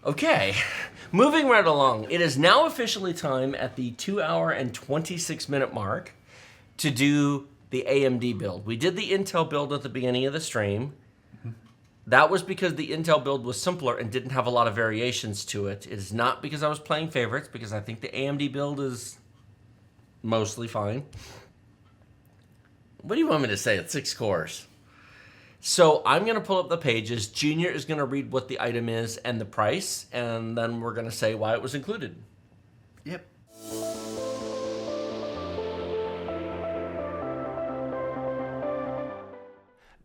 Okay, moving right along. It is now officially time at the 2 hour and 26 minute mark to do the AMD build. We did the Intel build at the beginning of the stream. That was because the Intel build was simpler and didn't have a lot of variations to it. It is not because I was playing favorites, because I think the AMD build is mostly fine. What do you want me to say? It's 6 cores. So I'm going to pull up the pages. Junior is going to read what the item is and the price, and then we're going to say why it was included. Yep.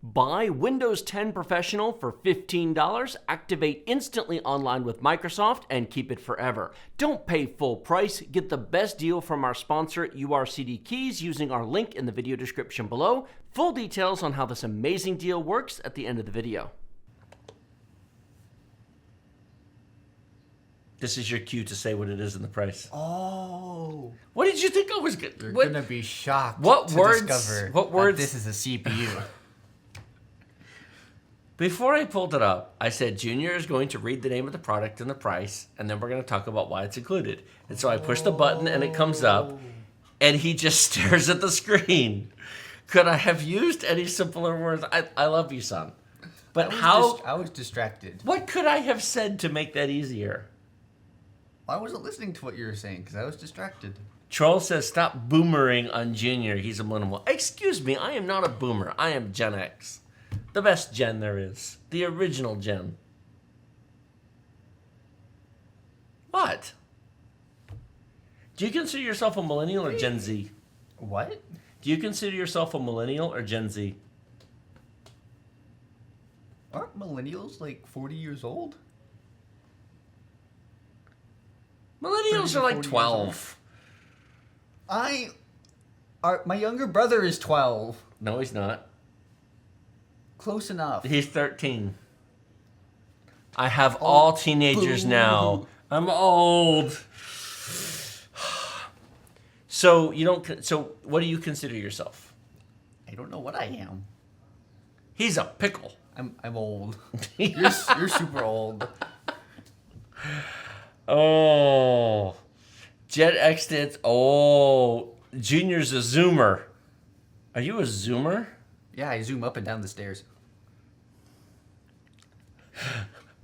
Buy Windows 10 Professional for $15, activate instantly online with Microsoft, and keep it forever. Don't pay full price. Get the best deal from our sponsor, URCD Keys, using our link in the video description below. Full details on how this amazing deal works at the end of the video. This is your cue to say what it is in the price. Oh. What did you think I was going to... You're going to be shocked discover that this is a CPU. Before I pulled it up, I said Junior is going to read the name of the product and the price, and then we're going to talk about why it's included. And so I push the button, and it comes up, and he just stares at the screen. Could I have used any simpler words? I love you, son. But I was distracted. What could I have said to make that easier? I wasn't listening to what you were saying because I was distracted. Troll says, stop boomering on Junior. He's a millennial. Excuse me, I am not a boomer. I am Gen X. The best gen there is. The original gen. What? Do you consider yourself a millennial or Gen Z? What? Do you consider yourself a millennial or Gen Z? Aren't millennials like 40 years old? Millennials are like 12. My younger brother is 12. No, he's not. Close enough. He's 13. I have all teenagers now. I'm old. So you don't. So what do you consider yourself? I don't know what I am. He's a pickle. I'm old. You're super old. Oh, Jet X did. Oh, Junior's a zoomer. Are you a zoomer? Yeah, I zoom up and down the stairs.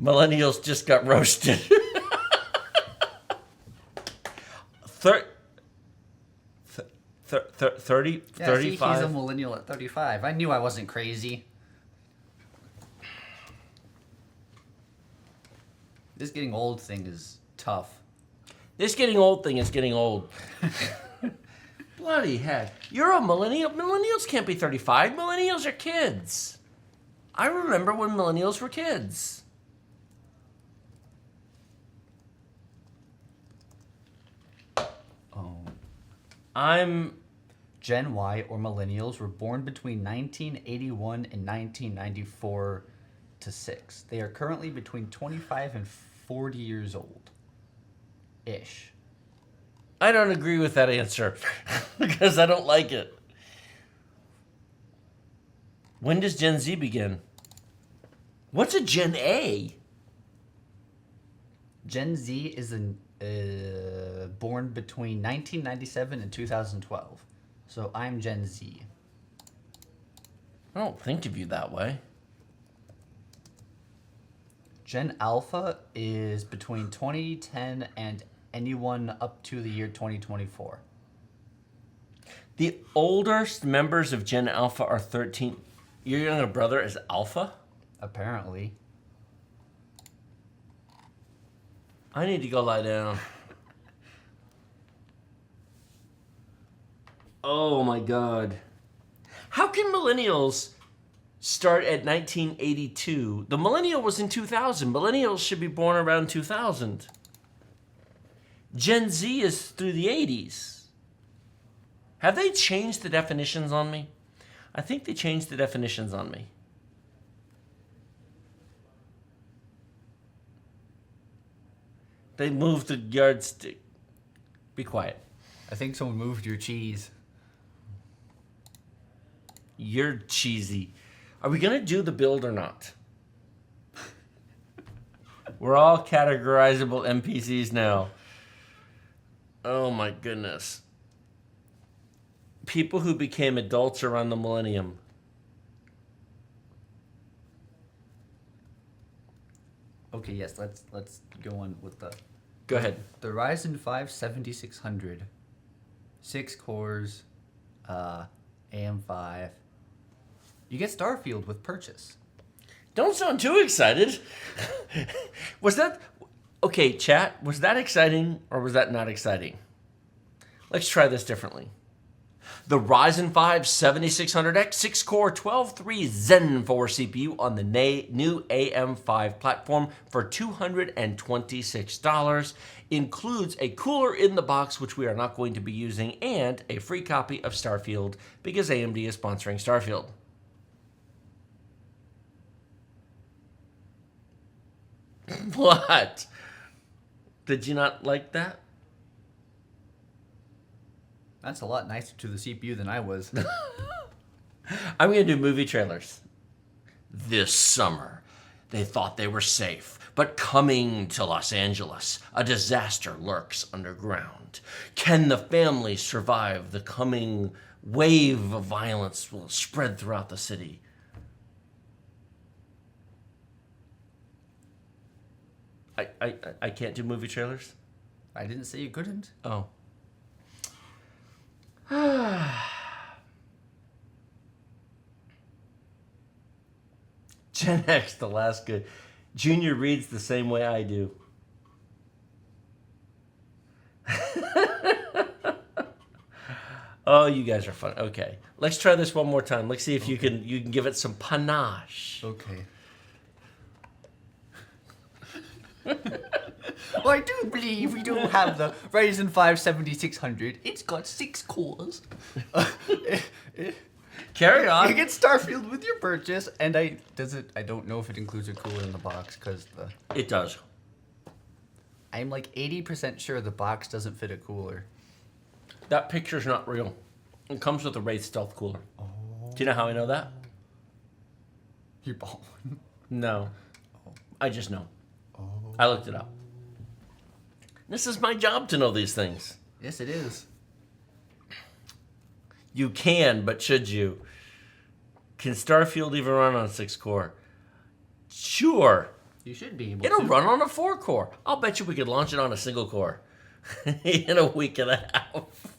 Millennials just got roasted. 30, 35. See, he's a millennial at 35. I knew I wasn't crazy. This getting old thing is tough. This getting old thing is getting old. Bloody heck. You're a millennial. Millennials can't be 35. Millennials are kids. I remember when millennials were kids. Oh. I'm... Gen Y or millennials were born between 1981 and 1994 to 6. They are currently between 25 and 40 years old. Ish. I don't agree with that answer because I don't like it. When does Gen Z begin? What's a Gen A? Gen Z is born between 1997 and 2012. So I'm Gen Z. I don't think of you that way. Gen Alpha is between 2010 and anyone up to the year 2024. The oldest members of Gen Alpha are 13. Your younger brother is Alpha? Apparently. I need to go lie down. Oh my God. How can millennials start at 1982? The millennial was in 2000. Millennials should be born around 2000. Gen Z is through the 80s. Have they changed the definitions on me? I think they changed the definitions on me. They moved the yardstick. Be quiet. I think someone moved your cheese. You're cheesy. Are we going to do the build or not? We're all categorizable NPCs now. Oh my goodness. People who became adults around the millennium. Okay, yes, let's go on with the... Go ahead. The Ryzen 5 7600, 6 cores, AM5. You get Starfield with purchase. Don't sound too excited. Was that... Okay, chat, was that exciting or was that not exciting? Let's try this differently. The Ryzen 5 7600X 6-core 12-3 Zen 4 CPU on the new AM5 platform for $226 includes a cooler in the box, which we are not going to be using, and a free copy of Starfield because AMD is sponsoring Starfield. What? Did you not like that? That's a lot nicer to the CPU than I was. I'm going to do movie trailers. This summer, they thought they were safe, but coming to Los Angeles, a disaster lurks underground. Can the family survive the coming wave of violence will spread throughout the city? I can't do movie trailers? I didn't say you couldn't. Oh. Gen X, the last good. Junior reads the same way I do. Oh, you guys are fun. Okay, let's try this one more time. Let's see if you can give it some panache. Okay. Well, I do believe we do have the Ryzen 5 7600. It's got 6 cores. Carry on. You get Starfield with your purchase, and I don't know if it includes a cooler in the box because It does. I'm like 80% sure the box doesn't fit a cooler. That picture's not real. It comes with a Wraith Stealth cooler. Oh. Do you know how I know that? You bought one. No. I just know. Oh. I looked it up. This is my job to know these things. Yes, it is. You can, but should you? Can Starfield even run on 6-core? Sure. You should be able It'll to. run on a 4-core. I'll bet you we could launch it on a single core in a week and a half.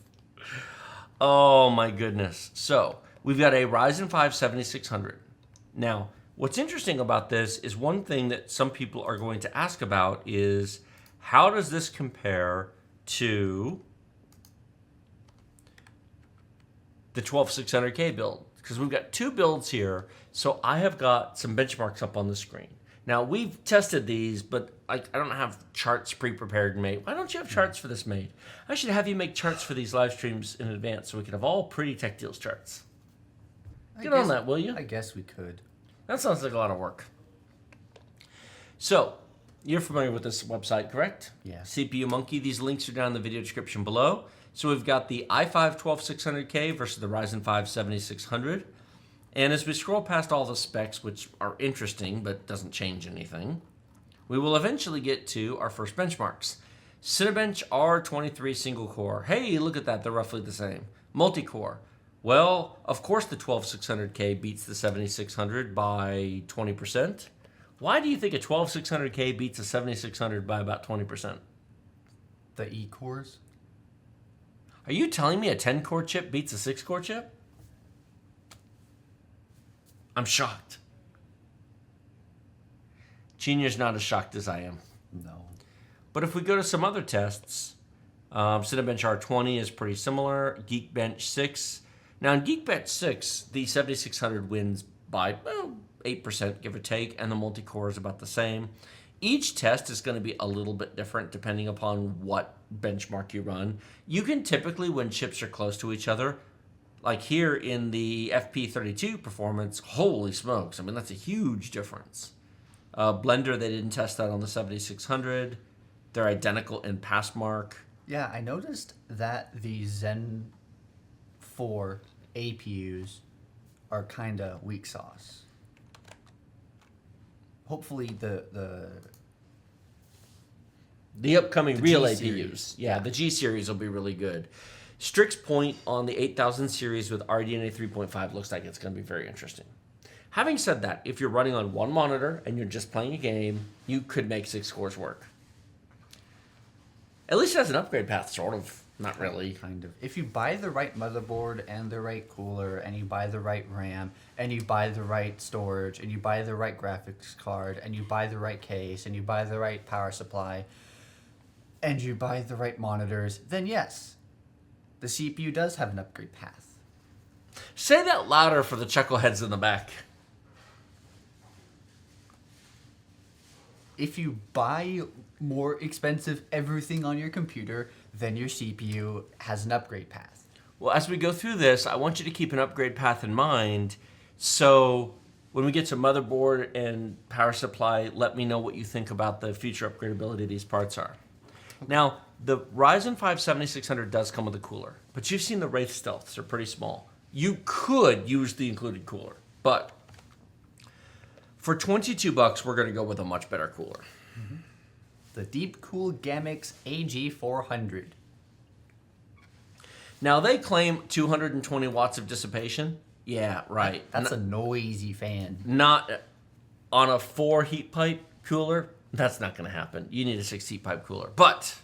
Oh my goodness. So, we've got a Ryzen 5 7600. Now, what's interesting about this is one thing that some people are going to ask about is how does this compare to the 12600K build? Because we've got two builds here, so I have got some benchmarks up on the screen. Now, we've tested these, but I don't have charts pre-prepared and made. Why don't you have charts for this made? I should have you make charts for these live streams in advance so we can have all pretty Tech Deals charts. Get on that, will you? I guess we could. That sounds like a lot of work. So, you're familiar with this website, correct? Yeah. CPU Monkey. These links are down in the video description below. So we've got the i5 12600K versus the Ryzen 5 7600. And as we scroll past all the specs, which are interesting but doesn't change anything, we will eventually get to our first benchmarks. Cinebench R23 single core. Hey, look at that. They're roughly the same. Multi-core. Well, of course the 12600K beats the 7600 by 20%. Why do you think a 12600K beats a 7600 by about 20%? The E-cores? Are you telling me a 10-core chip beats a 6-core chip? I'm shocked. Junior's not as shocked as I am. No. But if we go to some other tests, Cinebench R20 is pretty similar. Geekbench 6. Now in Geekbench 6, the 7600 wins by 8%, give or take, and the multi-core is about the same. Each test is going to be a little bit different depending upon what benchmark you run. You can typically, when chips are close to each other, like here in the FP32 performance, holy smokes, I mean, that's a huge difference. Blender, they didn't test that on the 7600. They're identical in pass mark. Yeah, I noticed that the Zen 4 APUs are kind of weak sauce. Hopefully the The upcoming The real G APUs. series. Yeah, Yeah. the G series will be really good. Strix Point on the 8000 series with RDNA 3.5 looks like it's going to be very interesting. Having said that, if you're running on one monitor and you're just playing a game, you could make 6 cores work. At least it has an upgrade path, sort of. Not really. Kind of. If you buy the right motherboard and the right cooler, and you buy the right RAM, and you buy the right storage, and you buy the right graphics card, and you buy the right case, and you buy the right power supply, and you buy the right monitors, then yes, the CPU does have an upgrade path. Say that louder for the chuckleheads in the back. If you buy more expensive everything on your computer, then your CPU has an upgrade path. Well, as we go through this, I want you to keep an upgrade path in mind. So when we get to motherboard and power supply, let me know what you think about the future upgradability of these parts are. Now, the Ryzen 5 7600 does come with a cooler, but you've seen the Wraith Stealths. They're pretty small. You could use the included cooler, but for $22, we're going to go with a much better cooler. The Deepcool Gamix AG400. Now, they claim 220 watts of dissipation. Yeah, right. That's a noisy fan. Not on a 4 heat pipe cooler. That's not going to happen. You need a 6 heat pipe cooler. But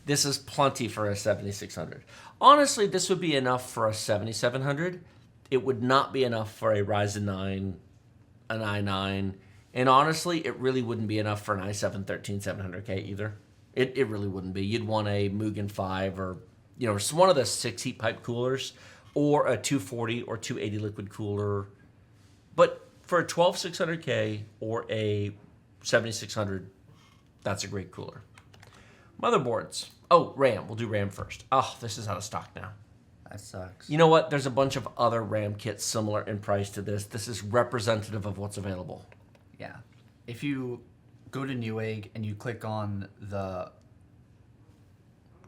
this is plenty for a 7600. Honestly, this would be enough for a 7700. It would not be enough for a Ryzen 9, an i9, and honestly, it really wouldn't be enough for an i7-13700K either. It really wouldn't be. You'd want a Mugen 5 or one of the 6 heat pipe coolers, or a 240 or 280 liquid cooler. But for a 12600K or a 7600, that's a great cooler. Motherboards. Oh, RAM. We'll do RAM first. Oh, this is out of stock now. That sucks. You know what? There's a bunch of other RAM kits similar in price to this. This is representative of what's available. Yeah. If you go to Newegg and you click on the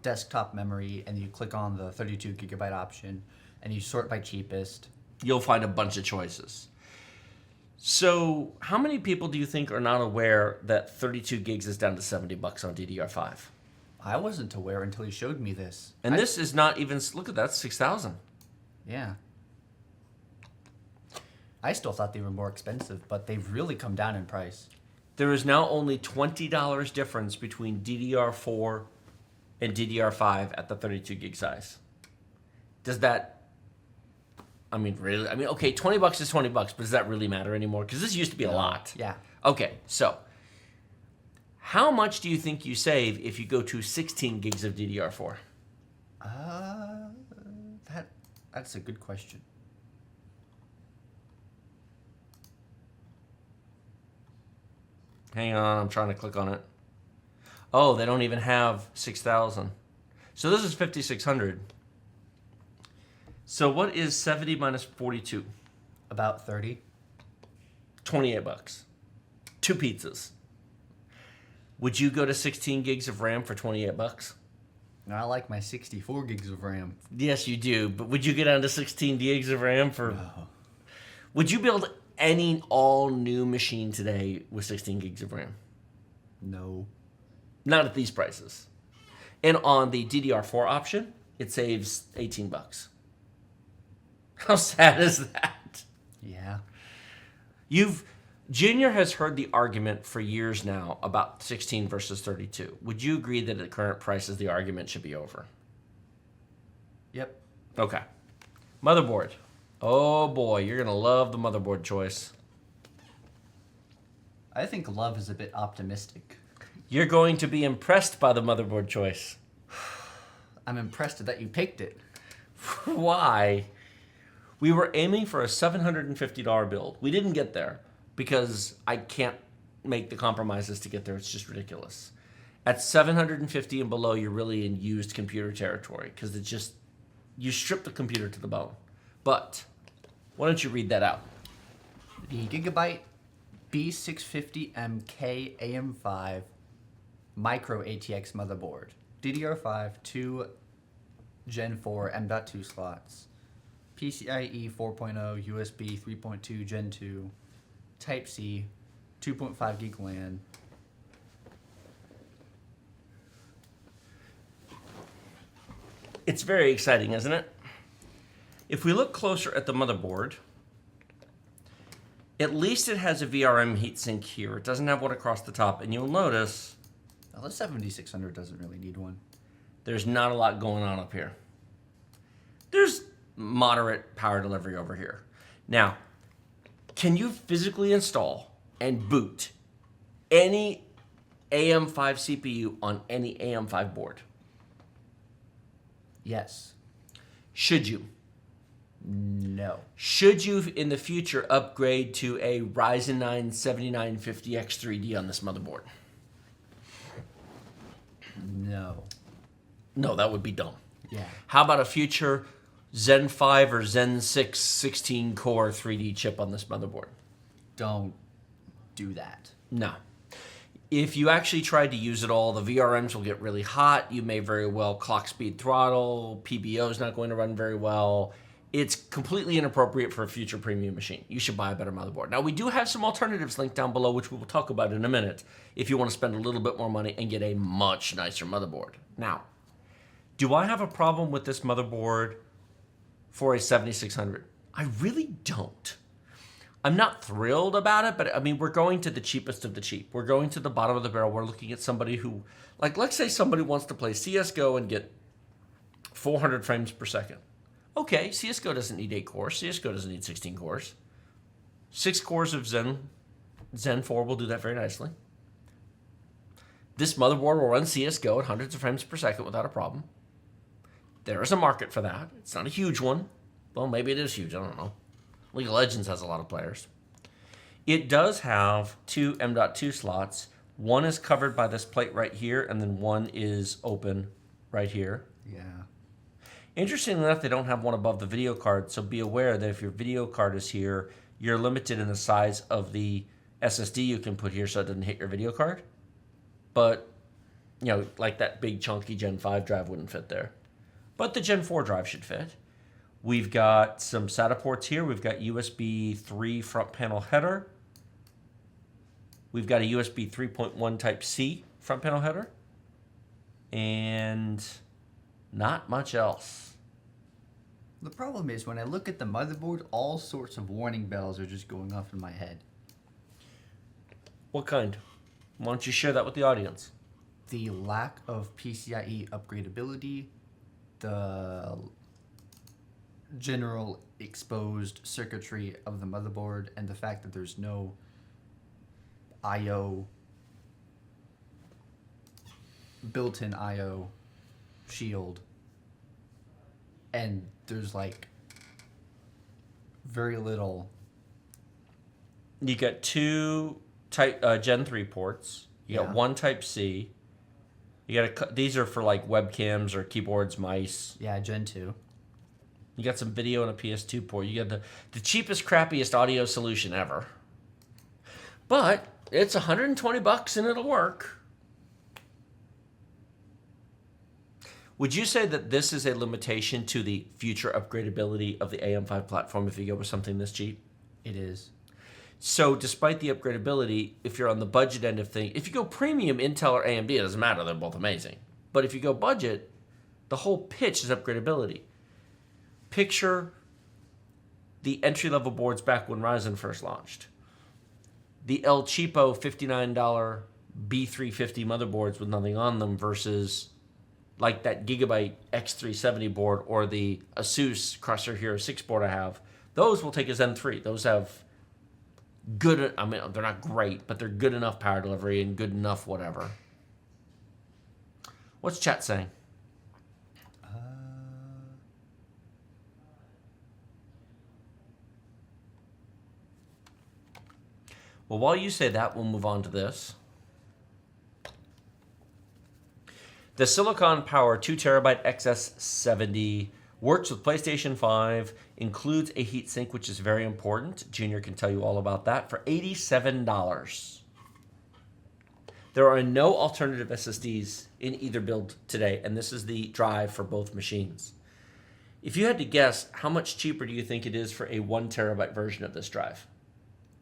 desktop memory and you click on the 32 gigabyte option and you sort by cheapest, You'll find a bunch of choices. So, how many people do you think are not aware that 32 gigs is down to $70 on DDR5? I wasn't aware until he showed me this. And this is not even, look at that, 6,000. Yeah. I still thought they were more expensive, but they've really come down in price. There is now only $20 difference between DDR4 and DDR5 at the 32 gig size. Does that, really? Okay, $20 is $20, but does that really matter anymore? Because this used to be a lot. Yeah. Okay, so how much do you think you save if you go to 16 gigs of DDR4? That's a good question. Hang on, I'm trying to click on it. Oh, they don't even have 6,000. So this is 5,600. So what is 70 minus 42? About 30. $28. 2 pizzas. Would you go to 16 gigs of RAM for $28? I like my 64 gigs of RAM. Yes, you do. But would you get down to 16 gigs of RAM for... No. Would you build any all-new machine today with 16 gigs of RAM? No. Not at these prices. And on the DDR4 option, it saves $18. How sad is that? Yeah. Junior has heard the argument for years now about 16 versus 32. Would you agree that at current prices, the argument should be over? Yep. Okay. Motherboard. Oh boy, you're going to love the motherboard choice. I think love is a bit optimistic. You're going to be impressed by the motherboard choice. I'm impressed that you picked it. Why? We were aiming for a $750 build. We didn't get there because I can't make the compromises to get there. It's just ridiculous. At $750 and below, you're really in used computer territory because you strip the computer to the bone. But why don't you read that out? The Gigabyte B650MK AM5 Micro ATX motherboard. DDR5, 2 Gen 4 M.2 slots. PCIe 4.0, USB 3.2 Gen 2, Type-C, 2.5 gig LAN. It's very exciting, isn't it? If we look closer at the motherboard, at least it has a VRM heatsink here. It doesn't have one across the top, and you'll notice Well, the 7600 doesn't really need one. there's not a lot going on up here. There's moderate power delivery over here. Now, can you physically install and boot any AM5 CPU on any AM5 board? Yes. Should you? No. Should you, in the future, upgrade to a Ryzen 9 7950X3D on this motherboard? No. No, that would be dumb. Yeah. How about a future Zen 5 or Zen 6 16-core 3D chip on this motherboard? Don't do that. No. If you actually tried to use it all, the VRMs will get really hot. You may very well clock speed throttle. PBO is not going to run very well. It's completely inappropriate for a future premium machine. You should buy a better motherboard. Now, we do have some alternatives linked down below, which we will talk about in a minute, if you want to spend a little bit more money and get a much nicer motherboard. Now, do I have a problem with this motherboard for a 7600? I really don't. I'm not thrilled about it, but I mean, we're going to the cheapest of the cheap. We're going to the bottom of the barrel. We're looking at somebody who, like, let's say somebody wants to play CSGO and get 400 frames per second. Okay, CSGO doesn't need 8 cores. CSGO doesn't need 16 cores. 6 cores of Zen 4 will do that very nicely. This motherboard will run CSGO at hundreds of frames per second without a problem. There is a market for that. It's not a huge one. Well, maybe it is huge. I don't know. League of Legends has a lot of players. It does have 2 M.2 slots. One is covered by this plate right here, and then one is open right here. Yeah. Interestingly enough, they don't have one above the video card, so be aware that if your video card is here, you're limited in the size of the SSD you can put here so it doesn't hit your video card. But, you know, like that big chunky Gen 5 drive wouldn't fit there. But the Gen 4 drive should fit. We've got some SATA ports here. We've got USB 3 front panel header. We've got a USB 3.1 Type-C front panel header. And not much else. The problem is when I look at the motherboard, all sorts of warning bells are just going off in my head. What kind? Why don't you share that with the audience? The lack of PCIe upgradability, the general exposed circuitry of the motherboard, and the fact that there's no I/O, built-in I/O shield, and there's like very little. You got 2 Gen 3 ports. You got 1 Type-C. You got these are for like webcams or keyboards, mice. Yeah, Gen 2. You got some video and a PS2 port. You got the cheapest, crappiest audio solution ever. But it's $120 and it'll work. Would you say that this is a limitation to the future upgradability of the AM5 platform if you go with something this cheap? It is. So despite the upgradability, if you're on the budget end of things, if you go premium Intel or AMD, it doesn't matter. They're both amazing. But if you go budget, the whole pitch is upgradability. Picture the entry-level boards back when Ryzen first launched. The El Cheapo $59 B350 motherboards with nothing on them versus like that Gigabyte X370 board or the Asus Crosser Hero 6 board I have. Those will take a Zen 3. Those have good, I mean, they're not great, but they're good enough power delivery and good enough whatever. What's chat saying? Well, while you say that, we'll move on to this. The Silicon Power 2TB XS70 works with PlayStation 5, includes a heatsink, which is very important. Junior can tell you all about that, for $87. There are no alternative SSDs in either build today, and this is the drive for both machines. If you had to guess, how much cheaper do you think it is for a 1TB version of this drive?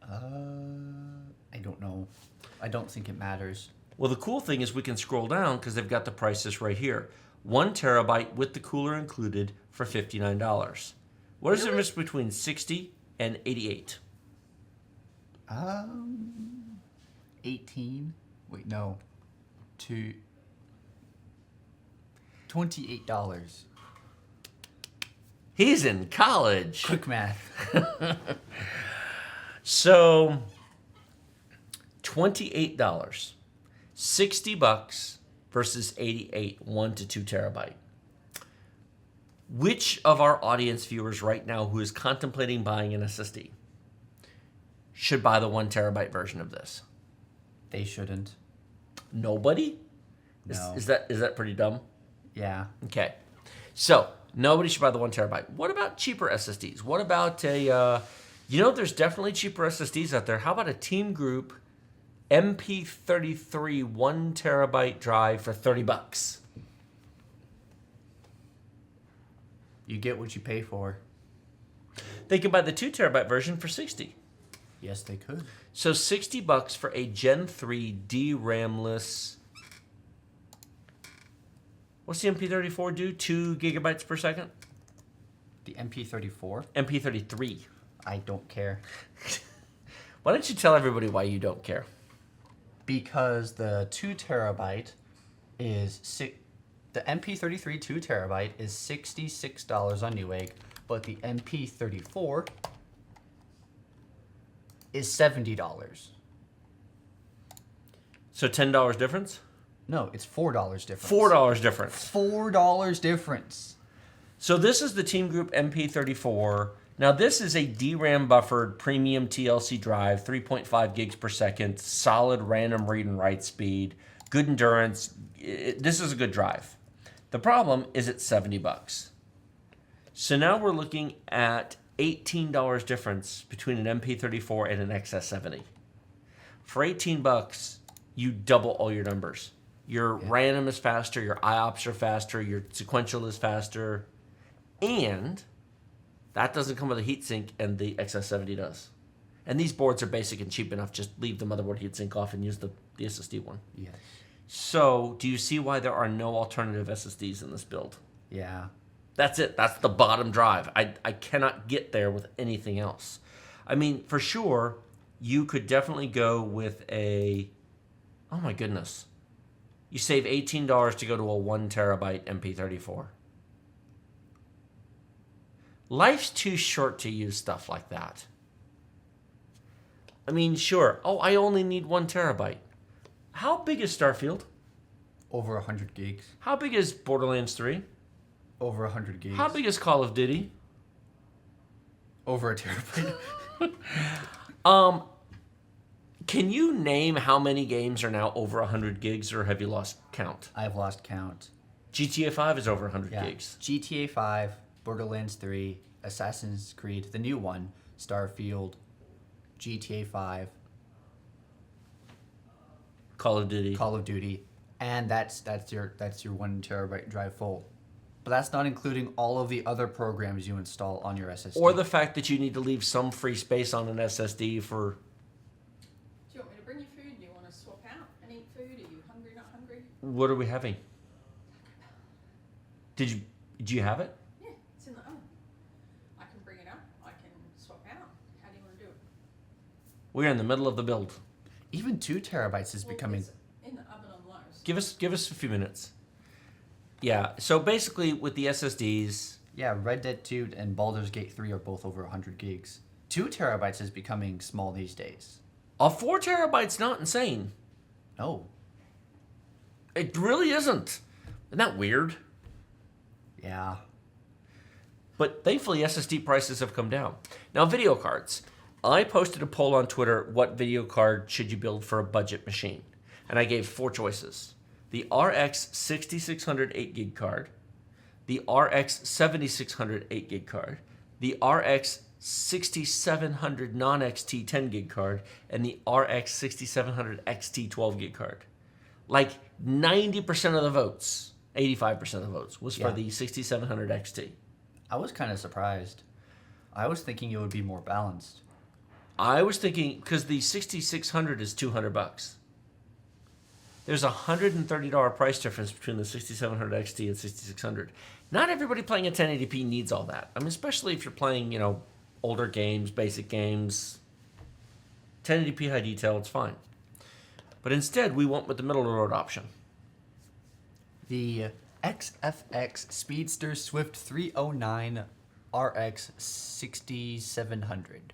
I don't know. I don't think it matters. Well, the cool thing is we can scroll down because they've got the prices right here. 1 terabyte with the cooler included for $59. What is the difference between 60 and 88? 18. Wait, no. $28. He's in college. Quick math. So, $28. $60 versus 88, 1 to 2 terabyte. Which of our audience viewers right now who is contemplating buying an SSD should buy the 1 terabyte version of this? They shouldn't. Nobody? No. Is that pretty dumb? Yeah. Okay. So, nobody should buy the 1 terabyte. What about cheaper SSDs? What about there's definitely cheaper SSDs out there. How about a Team Group MP33 1 terabyte drive for $30? You get what you pay for. They can buy the 2 terabyte version for $60. Yes, they could. So $60 for a Gen 3 DRAM-less. What's the MP34 do? 2 gigabytes per second? The MP34? MP33. I don't care. Why don't you tell everybody why you don't care? Because the 2 terabyte is the MP33 2 terabyte is $66 on Newegg, but the MP34 is $70. So $10 difference? No, it's $4 difference. $4 difference. $4 difference. So this is the Team Group MP34. Now this is a DRAM buffered premium TLC drive, 3.5 gigs per second, solid random read and write speed, good endurance. This is a good drive. The problem is it's $70. So now we're looking at $18 difference between an MP34 and an XS70. For $18, you double all your numbers. Your random is faster, your IOPS are faster, your sequential is faster, and that doesn't come with a heatsink, and the XS70 does. And these boards are basic and cheap enough. Just leave the motherboard heatsink off and use the SSD one. Yes. So, do you see why there are no alternative SSDs in this build? Yeah. That's it. That's the bottom drive. I cannot get there with anything else. I mean, for sure, you could definitely go with a... Oh my goodness. You save $18 to go to a 1 terabyte MP34. Life's too short to use stuff like that. I mean, sure. Oh, I only need 1 terabyte. How big is Starfield? Over 100 gigs. How big is Borderlands 3? Over 100 gigs. How big is Call of Duty? Over a terabyte. Can you name how many games are now over 100 gigs, or have you lost count? I've lost count. GTA 5 is over 100 Yeah. gigs. GTA 5, Borderlands 3, Assassin's Creed, the new one, Starfield, GTA 5, Call of Duty. Call of Duty, and that's your 1 terabyte drive full. But that's not including all of the other programs you install on your SSD. Or the fact that you need to leave some free space on an SSD for... Do you want me to bring you food? Do you want to swap out and eat food? Are you hungry, not hungry? What are we having? Did you have it? Yeah, it's in the oven. I can bring it up. I can swap out. How do you want to do it? We're in the middle of the build. Even 2 terabytes is becoming... It's in the oven on low. So Give us a few minutes. Yeah, so basically with the SSDs... Yeah, Red Dead 2 and Baldur's Gate 3 are both over 100 gigs. 2 terabytes is becoming small these days. A 4 terabyte's not insane. No. It really isn't. Isn't that weird? Yeah. But thankfully, SSD prices have come down. Now, video cards. I posted a poll on Twitter, what video card should you build for a budget machine? And I gave 4 choices. The RX 6600 8GB card, the RX 7600 8GB card, the RX 6700 non-XT 10GB card, and the RX 6700 XT 12GB card. Like 90% of the votes, 85% of the votes, was for the 6700 XT. I was kind of surprised. I was thinking it would be more balanced. I was thinking, because the 6600 is $200. There's a $130 price difference between the 6700 XT and 6600. Not everybody playing at 1080p needs all that. I mean, especially if you're playing, older games, basic games. 1080p high detail, it's fine. But instead, we went with the middle of the road option. The XFX Speedster Swift 309 RX 6700.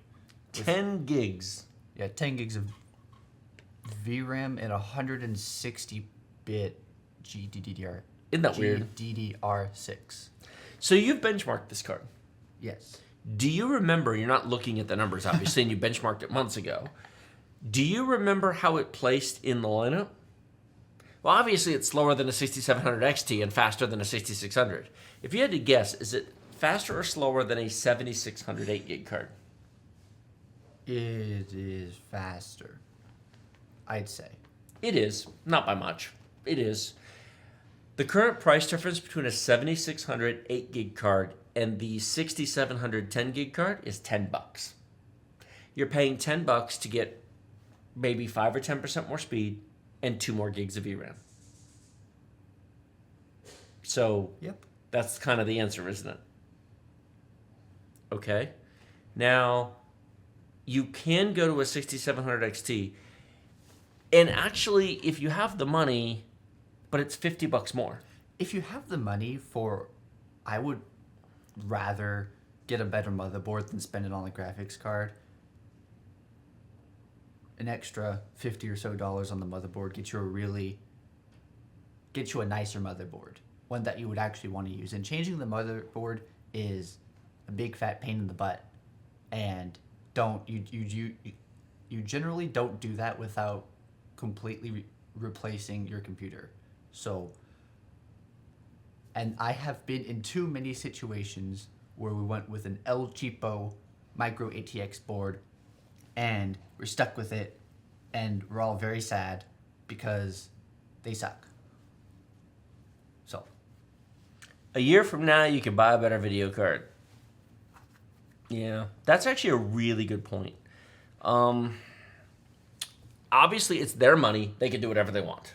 10 gigs. Yeah, 10 gigs of VRAM and 160-bit GDDR. Isn't that weird? GDDR6. So you've benchmarked this card. Yes. Do you remember, you're not looking at the numbers, obviously, and you benchmarked it months ago. Do you remember how it placed in the lineup? Well, obviously, it's slower than a 6700 XT and faster than a 6600. If you had to guess, is it faster or slower than a 7600 8 gig card? It is faster, I'd say. It is, not by much. It is. The current price difference between a 7600 8 gig card and the 6700 10 gig card is $10. You're paying $10 to get maybe 5 or 10% more speed and 2 more gigs of VRAM. So, Yep. that's kind of the answer, isn't it? Okay. Now, you can go to a 6700 XT, and actually, if you have the money, but it's $50 more. If you have the money I would rather get a better motherboard than spend it on a graphics card. An extra $50 or so on the motherboard get you a nicer motherboard, one that you would actually want to use. And changing the motherboard is a big fat pain in the butt, and you generally don't do that without completely replacing your computer. So, and I have been in too many situations where we went with an El Cheapo Micro ATX board and we're stuck with it and we're all very sad because they suck. So, A year from now, you can buy a better video card. Yeah, that's actually a really good point. Obviously, it's their money. They can do whatever they want.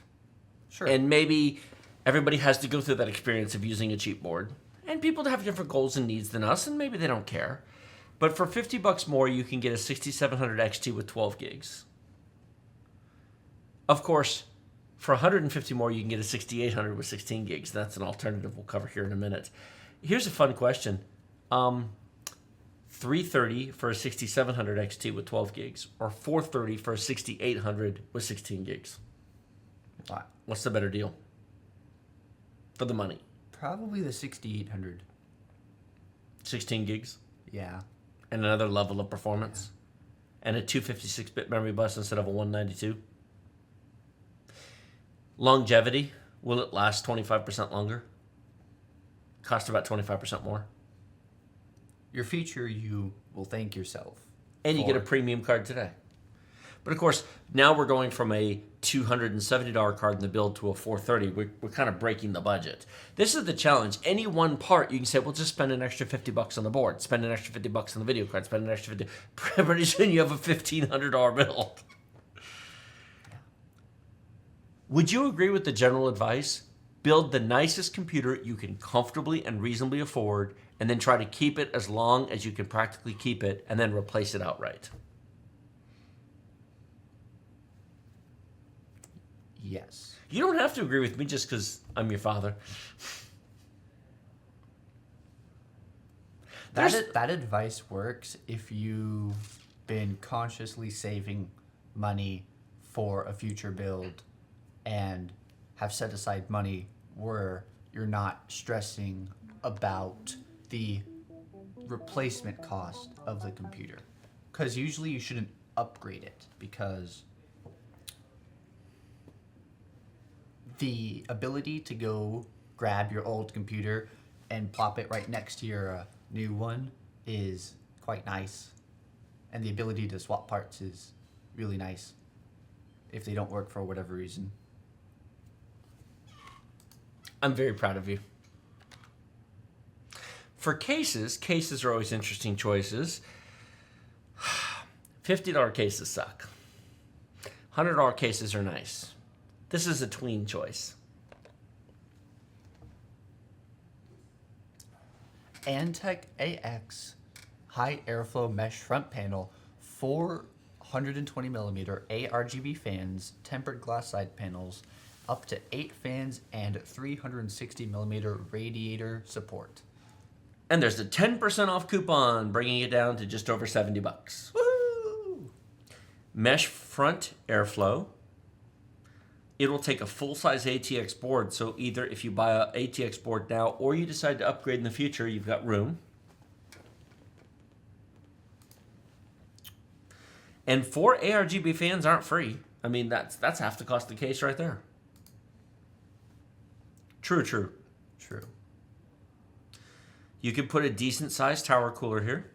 sure. And maybe everybody has to go through that experience of using a cheap board. And people have different goals and needs than us, and maybe they don't care. But for $50 more, you can get a 6700 XT with 12 gigs. Of course, for $150 more, you can get a 6800 with 16 gigs. That's an alternative we'll cover here in a minute. Here's a fun question. $330 for a 6700 XT with 12 gigs, or $430 for a 6800 with 16 gigs. What's the better deal for the money? Probably the 6800. 16 gigs Yeah. and another level of performance, and a 256-bit memory bus instead of a 192. Longevity, will it last 25% longer? Cost about 25% more. Your future, you will thank yourself. And you get a for. premium card today. But of course, now we're going from a $270 card in the build to a $430. We're kind of breaking the budget. This is the challenge. Any one part, you can say, well, just spend an extra $50 on the board, spend an extra $50 on the video card, spend an extra $50. Pretty soon you have a $1,500 bill. Would you agree with the general advice? Build the nicest computer you can comfortably and reasonably afford, and then try to keep it as long as you can practically keep it, and then replace it outright. Yes. You don't have to agree with me just because I'm your father. That advice works if you've been consciously saving money for a future build and have set aside money where you're not stressing about the replacement cost of the computer. Because usually you shouldn't upgrade it, because the ability to go grab your old computer and plop it right next to your new one is quite nice. And the ability to swap parts is really nice if they don't work for whatever reason. I'm very proud of you. For cases are always interesting choices. $50 cases suck. $100 cases are nice. This is a tween choice. Antec AX high airflow mesh front panel, 420 millimeter ARGB fans, tempered glass side panels, up to 8 fans, and 360 millimeter radiator support. And there's a 10% off coupon, bringing it down to just over $70. Woo! Mesh front airflow. It will take a full-size ATX board, so either if you buy an ATX board now or you decide to upgrade in the future, you've got room. And 4 ARGB fans aren't free. I mean, that's half the cost of the case right there. True. You could put a decent-sized tower cooler here.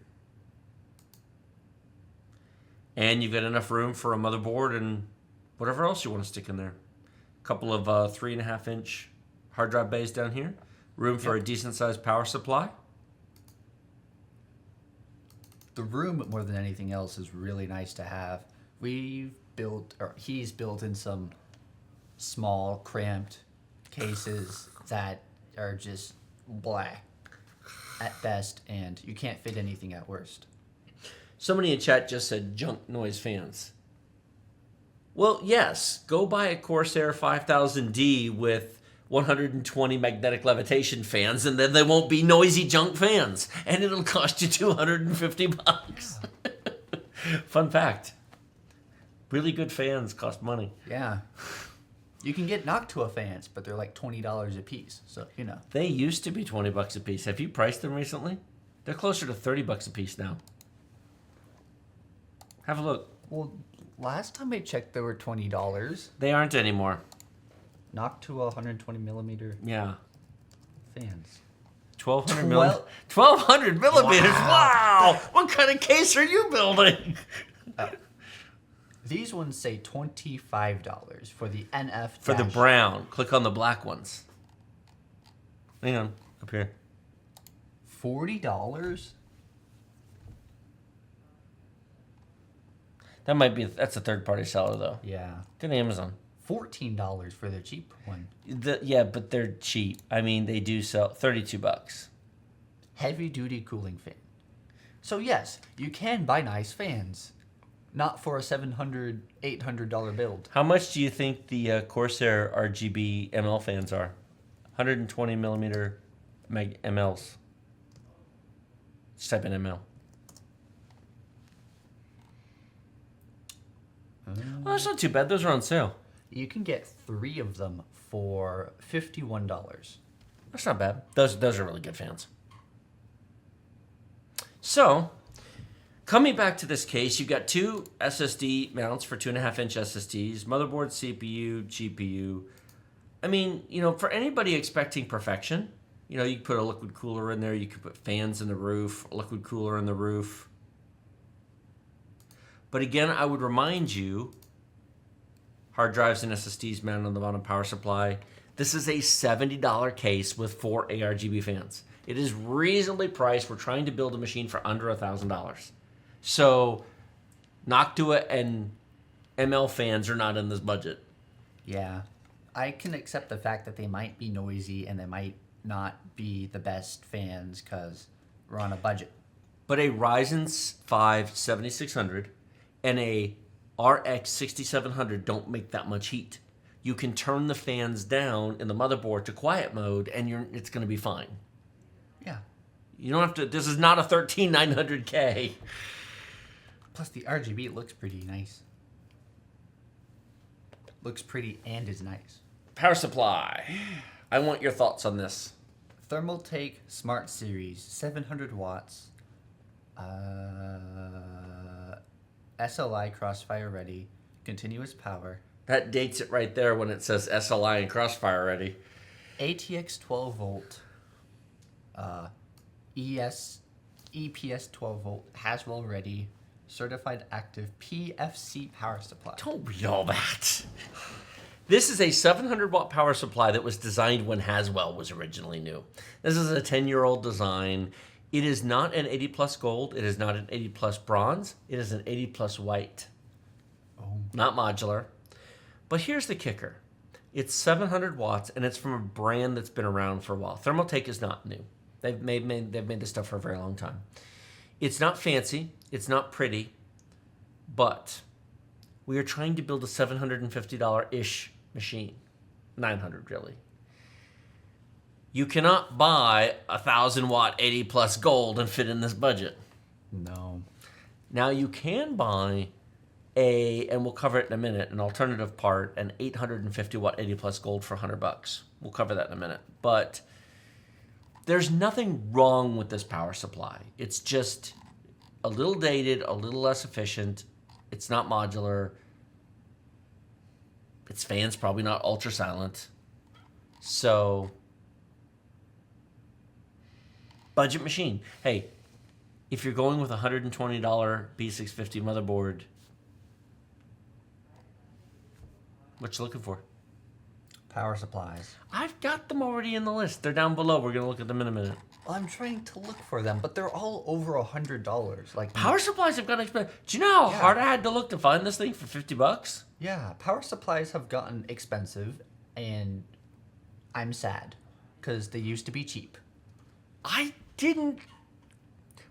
And you've got enough room for a motherboard and whatever else you want to stick in there. Couple of 3.5-inch hard drive bays down here. Room for a decent-sized power supply. The room, more than anything else, is really nice to have. He's built in some small, cramped cases that are just blah at best, and you can't fit anything at worst. Somebody in chat just said junk noise fans. Well, yes, go buy a Corsair 5000D with 120 magnetic levitation fans, and then they won't be noisy junk fans, and it'll cost you $250. Fun fact. Really good fans cost money. Yeah. You can get Noctua fans, but they're like $20 a piece, so, you know. They used to be $20 a piece. Have you priced them recently? They're closer to $30 a piece now. Have a look. Well, last time I checked, they were $20. They aren't anymore. Noctua 120 millimeter Yeah. fans. 1,200 millimeters. Wow. What kind of case are you building? These ones say $25 for the NF. For the brown. Click on the black ones. Hang on. Up here. $40? That's a third-party seller, though. Yeah. It's on Amazon. $14 for the cheap one. Yeah, but they're cheap. I mean, they do sell $32. Heavy duty cooling fan. So yes, you can buy nice fans. Not for a $700, $800 build. How much do you think the Corsair RGB ML fans are? 120 millimeter MLs. Just type in ML. Oh, that's not too bad. Those are on sale. You can get 3 of them for $51. That's not bad. Those are really good fans. So, coming back to this case, you've got 2 SSD mounts for 2.5-inch SSDs, motherboard, CPU, GPU. I mean, for anybody expecting perfection, you could put a liquid cooler in there, you could put fans in the roof, a liquid cooler in the roof. But again, I would remind you, hard drives and SSDs mounted on the bottom power supply. This is a $70 case with 4 ARGB fans. It is reasonably priced. We're trying to build a machine for under $1,000. So, Noctua and ML fans are not in this budget. Yeah. I can accept the fact that they might be noisy and they might not be the best fans because we're on a budget. But a Ryzen 5 7600 and a RX 6700 don't make that much heat. You can turn the fans down in the motherboard to quiet mode and it's going to be fine. Yeah. You don't have to, this is not a 13900K. Plus the RGB looks pretty nice. Looks pretty and is nice. Power supply. I want your thoughts on this. Thermaltake Smart Series, 700 watts. SLI Crossfire ready. Continuous power. That dates it right there when it says SLI and Crossfire ready. ATX 12 volt. EPS 12 volt. Haswell ready. Certified active PFC power supply. Don't read all that. This is a 700-watt power supply that was designed when Haswell was originally new. This is a 10-year-old design. It is not an 80-plus gold. It is not an 80-plus bronze. It is an 80-plus white. Oh. Not modular. But here's the kicker. It's 700 watts, and it's from a brand that's been around for a while. Thermaltake is not new. They've made this stuff for a very long time. It's not fancy. It's not pretty. But we are trying to build a $750-ish machine. 900 really. You cannot buy a 1,000-watt 80-plus gold and fit in this budget. No. Now you can buy and we'll cover it in a minute, an alternative part, an 850-watt 80-plus gold for $100. We'll cover that in a minute. But there's nothing wrong with this power supply. It's just a little dated, a little less efficient. It's not modular. Its fan's probably not ultra silent. So, budget machine. Hey, if you're going with a $120 B650 motherboard, what you looking for? Power supplies. I've got them already in the list. They're down below. We're going to look at them in a minute. Well, I'm trying to look for them, but they're all over $100. Like Power supplies have gotten expensive. Do you know how hard I had to look to find this thing for $50? Yeah, power supplies have gotten expensive, and I'm sad because they used to be cheap. I didn't.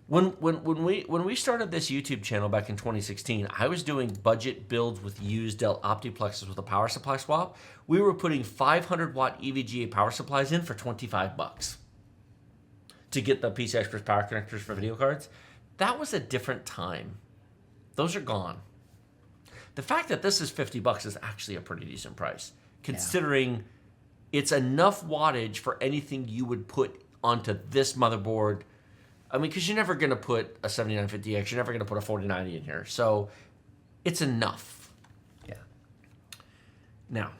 When we started this YouTube channel back in 2016, I was doing budget builds with used Dell Optiplexes with a power supply swap. We were putting 500-watt EVGA power supplies in for $25 to get the PCI Express power connectors for video cards. That was a different time. Those are gone. The fact that this is $50 is actually a pretty decent price, considering it's enough wattage for anything you would put onto this motherboard. I mean, because you're never going to put a 7950X, you're never going to put a 4090 in here. So it's enough. Yeah. Now,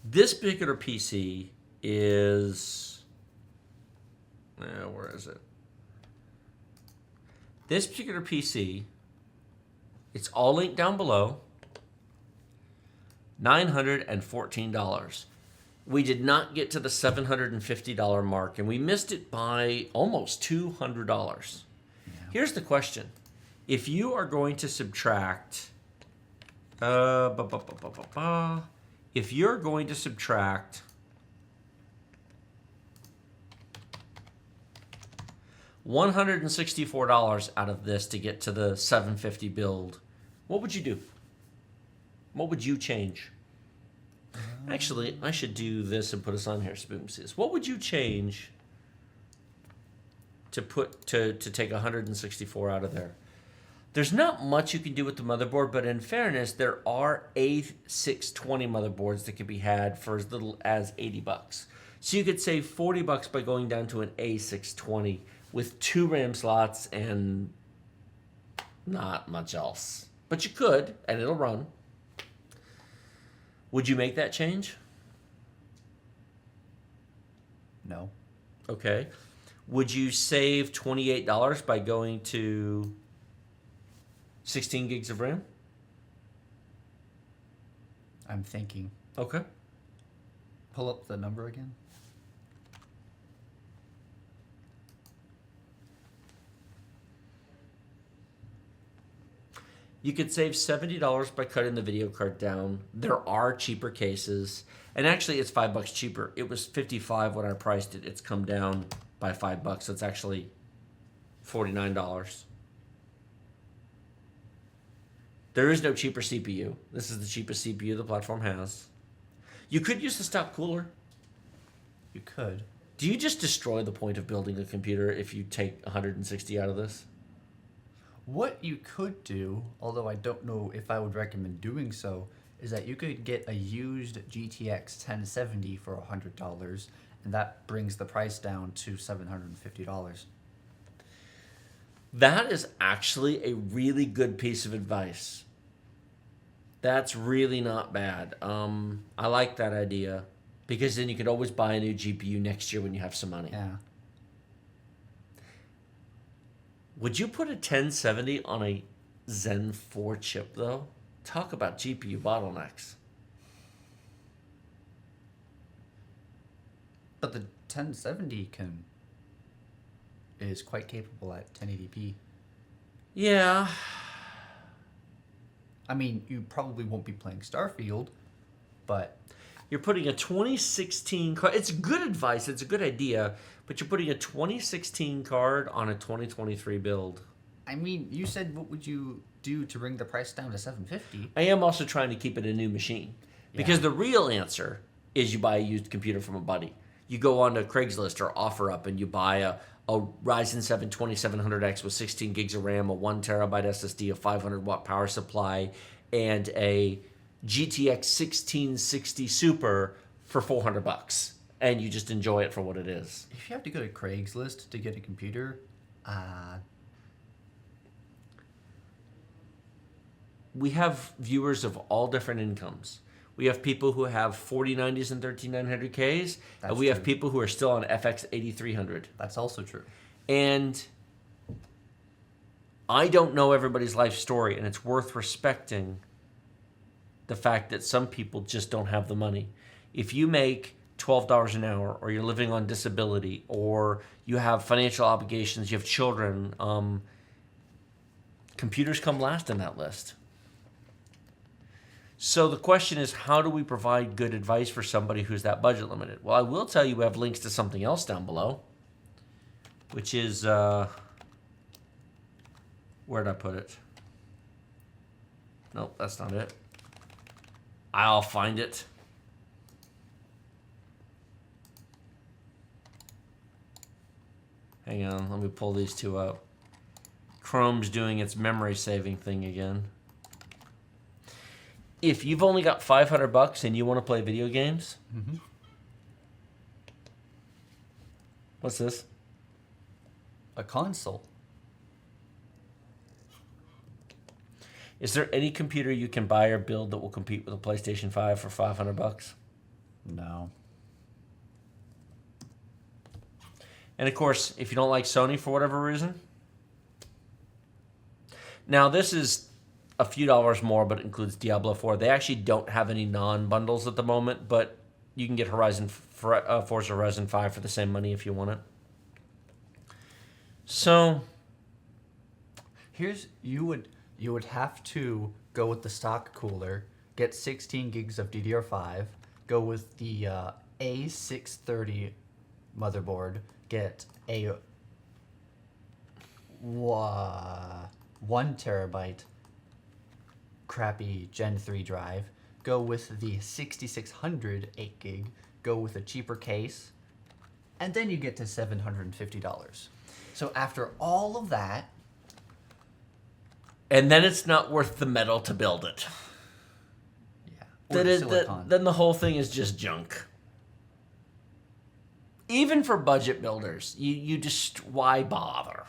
this particular PC is... where is it? This particular PC, it's all linked down below, $914. We did not get to the $750 mark, and we missed it by almost $200. Yeah. Here's the question. If you are going to subtract... if you're going to subtract... $164 out of this to get to the 750 build, what would you do? What would you change? Actually, I should do this and put us on here, Spoomsies. What would you change to take 164 out of there? There's not much you can do with the motherboard, but in fairness, there are A620 motherboards that can be had for as little as $80. So you could save $40 by going down to an A620 with 2 RAM slots and not much else. But you could, and it'll run. Would you make that change? No. Okay. Would you save $28 by going to 16 gigs of RAM? I'm thinking. Okay. Pull up the number again. You could save $70 by cutting the video card down. There are cheaper cases. And actually, it's $5 cheaper. It was $55 when I priced it. It's come down by $5. So it's actually $49. There is no cheaper CPU. This is the cheapest CPU the platform has. You could use the stock cooler. You could. Do you just destroy the point of building a computer if you take 160 out of this? What you could do, although I don't know if I would recommend doing so, is that you could get a used GTX 1070 for $100, and that brings the price down to $750. That is actually a really good piece of advice. That's really not bad. I like that idea, because then you could always buy a new GPU next year when you have some money. Yeah. Would you put a 1070 on a Zen 4 chip, though? Talk about GPU bottlenecks. But the 1070 is quite capable at 1080p. Yeah. I mean, you probably won't be playing Starfield, but You're putting a 2016 card. It's good advice. It's a good idea, but you're putting a 2016 card on a 2023 build. I mean, you said what would you do to bring the price down to $750? I am also trying to keep it a new machine because the real answer is you buy a used computer from a buddy. You go on to Craigslist or OfferUp and you buy a Ryzen 7 2700X with 16 gigs of RAM, a 1 terabyte SSD, a 500 watt power supply, and a GTX 1660 Super for $400, and you just enjoy it for what it is. If you have to go to Craigslist to get a computer, We have viewers of all different incomes. We have people who have 4090s and 13900Ks, and we have true. people who are still on FX 8300. That's also true. And I don't know everybody's life story, and it's worth respecting the fact that some people just don't have the money. If you make $12 an hour, or you're living on disability, or you have financial obligations, you have children, computers come last in that list. So the question is, how do we provide good advice for somebody who's that budget limited? Well, I will tell you we have links to something else down below, which is, where'd I put it? Nope, that's not it. I'll find it. Hang on, let me pull these two up. Chrome's doing its memory saving thing again. If you've only got $500 and you want to play video games, what's this? A console. Is there any computer you can buy or build that will compete with a PlayStation 5 for $500? No. And of course, if you don't like Sony for whatever reason, now this is a few dollars more, but it includes Diablo 4. They actually don't have any non-bundles at the moment, but you can get Forza Horizon 5 for the same money if you want it. So, You would have to go with the stock cooler, get 16 gigs of DDR5, go with the A630 motherboard, get a 1 terabyte crappy Gen 3 drive, go with the 6600 8 gig, go with a cheaper case, and then you get to $750. So after all of that, and then it's not worth the metal to build it. or the silicon. Then the whole thing is just junk. Even for budget builders, you just, why bother?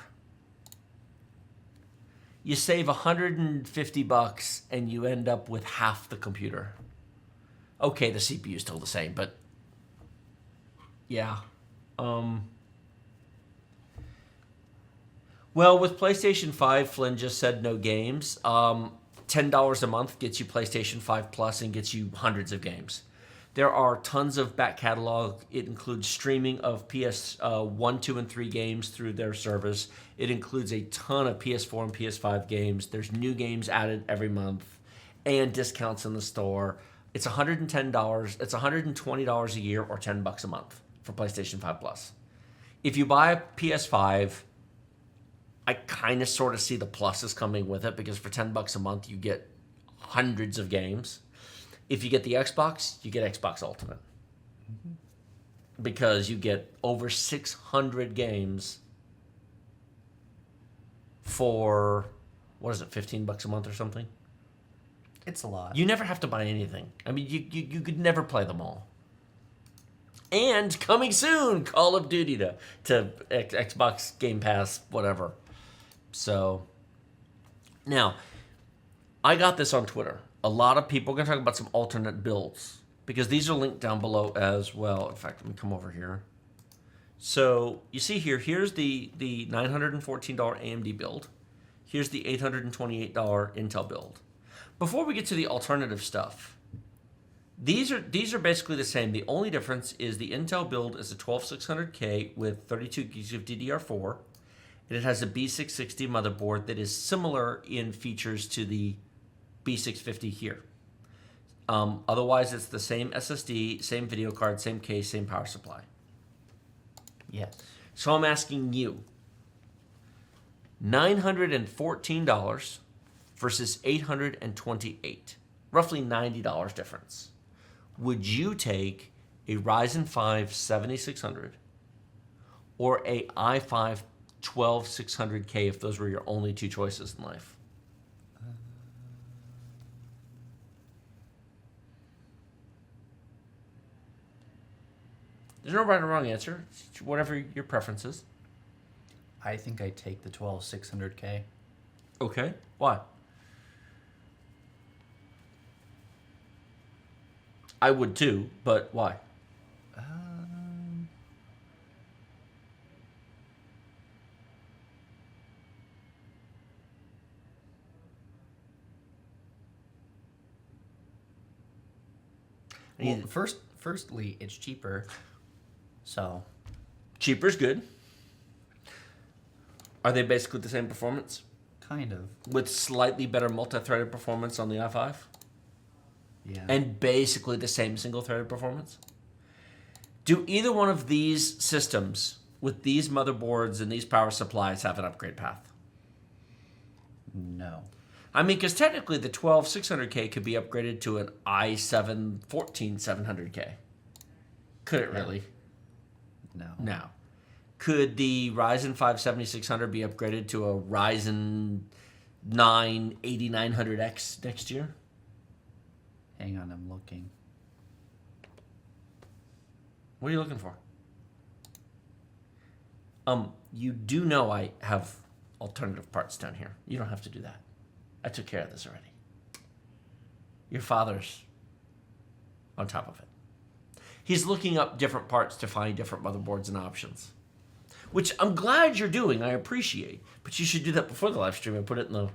You save $150 and you end up with half the computer. Okay, the CPU is still the same, but yeah. Well, with PlayStation 5, Flynn just said no games. $10 a month gets you PlayStation 5 Plus and gets you hundreds of games. There are tons of back catalog. It includes streaming of PS 1, 2, and 3 games through their service. It includes a ton of PS4 and PS5 games. There's new games added every month and discounts in the store. It's $110. It's $120 a year or $10 a month for PlayStation 5 Plus. If you buy a PS5, I kind of sort of see the pluses coming with it because for $10 a month, you get hundreds of games. If you get the Xbox, you get Xbox Ultimate. Because you get over 600 games for, what is it, $15 a month or something? It's a lot. You never have to buy anything. I mean, you could never play them all. And coming soon, Call of Duty to Xbox Game Pass, whatever. So, now, I got this on Twitter. A lot of people, we're going to talk about some alternate builds because these are linked down below as well. In fact, let me come over here. So you see here, here's the $914 AMD build. Here's the $828 Intel build. Before we get to the alternative stuff, these are basically the same. The only difference is the Intel build is a 12600K with 32 gigs of DDR4. And it has a B660 motherboard that is similar in features to the B650 here. Otherwise, it's the same SSD, same video card, same case, same power supply. Yes. So I'm asking you, $914 versus $828, rawly $90 difference. Would you take a Ryzen 5 7600 or a i5 12600K if those were your only two choices in life? There's no right or wrong answer. It's whatever your preference is. I think I take the 12600K. Okay. Why? I would too, but why? Well, firstly, it's cheaper. So, Cheaper's good. Are they basically the same performance? kind of. With slightly better multi-threaded performance on the i5? Yeah. And basically the same single-threaded performance? Do either one of these systems with these motherboards and these power supplies have an upgrade path? No. I mean, because technically the 12600K could be upgraded to an i7 14700K. Could it really? No. No. Could the Ryzen 5 7600 be upgraded to a Ryzen 9 8900X next year? Hang on, I'm looking. What are you looking for? You do know I have alternative parts down here. You don't have to do that. I took care of this already. Your father's on top of it. He's looking up different parts to find different motherboards and options, which I'm glad you're doing. I appreciate, but you should do that before the live stream and put it in the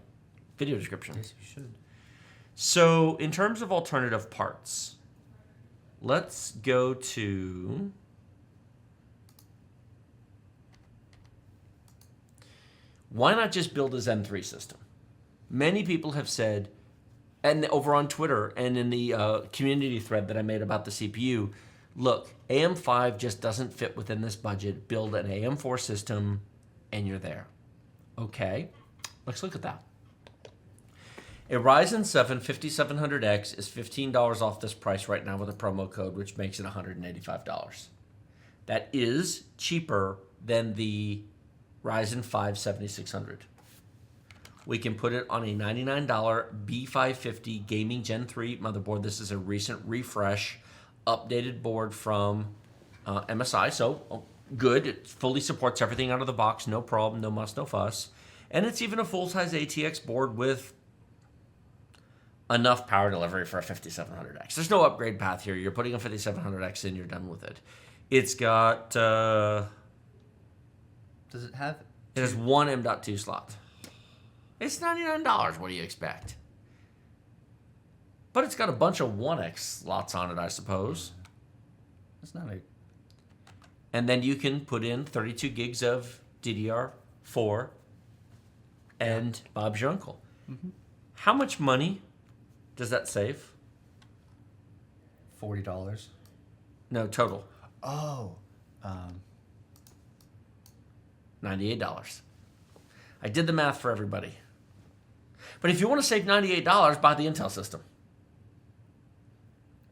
video description. Yes, you should. So, in terms of alternative parts, let's go to why not just build a Zen 3 system? Many people have said, and over on Twitter and in the community thread that I made about the CPU, look, AM5 just doesn't fit within this budget. Build an AM4 system and you're there. Okay, let's look at that. A Ryzen 7 5700X is $15 off this price right now with a promo code, which makes it $185. That is cheaper than the Ryzen 5 7600. We can put it on a $99 B550 Gaming Gen 3 motherboard. This is a recent refresh, updated board from MSI, so good. It fully supports everything out of the box, no problem, no muss, no fuss. And it's even a full-size ATX board with enough power delivery for a 5700X. There's no upgrade path here. You're putting a 5700X in, you're done with it. It's got... Does it have... It has one M.2 slot. It's $99. What do you expect? But it's got a bunch of 1X slots on it, I suppose. It's not a... And then you can put in 32 gigs of DDR4 and Bob's your uncle. Mm-hmm. How much money does that save? $40. No, total. Oh. $98. I did the math for everybody. But if you want to save $98, buy the Intel system.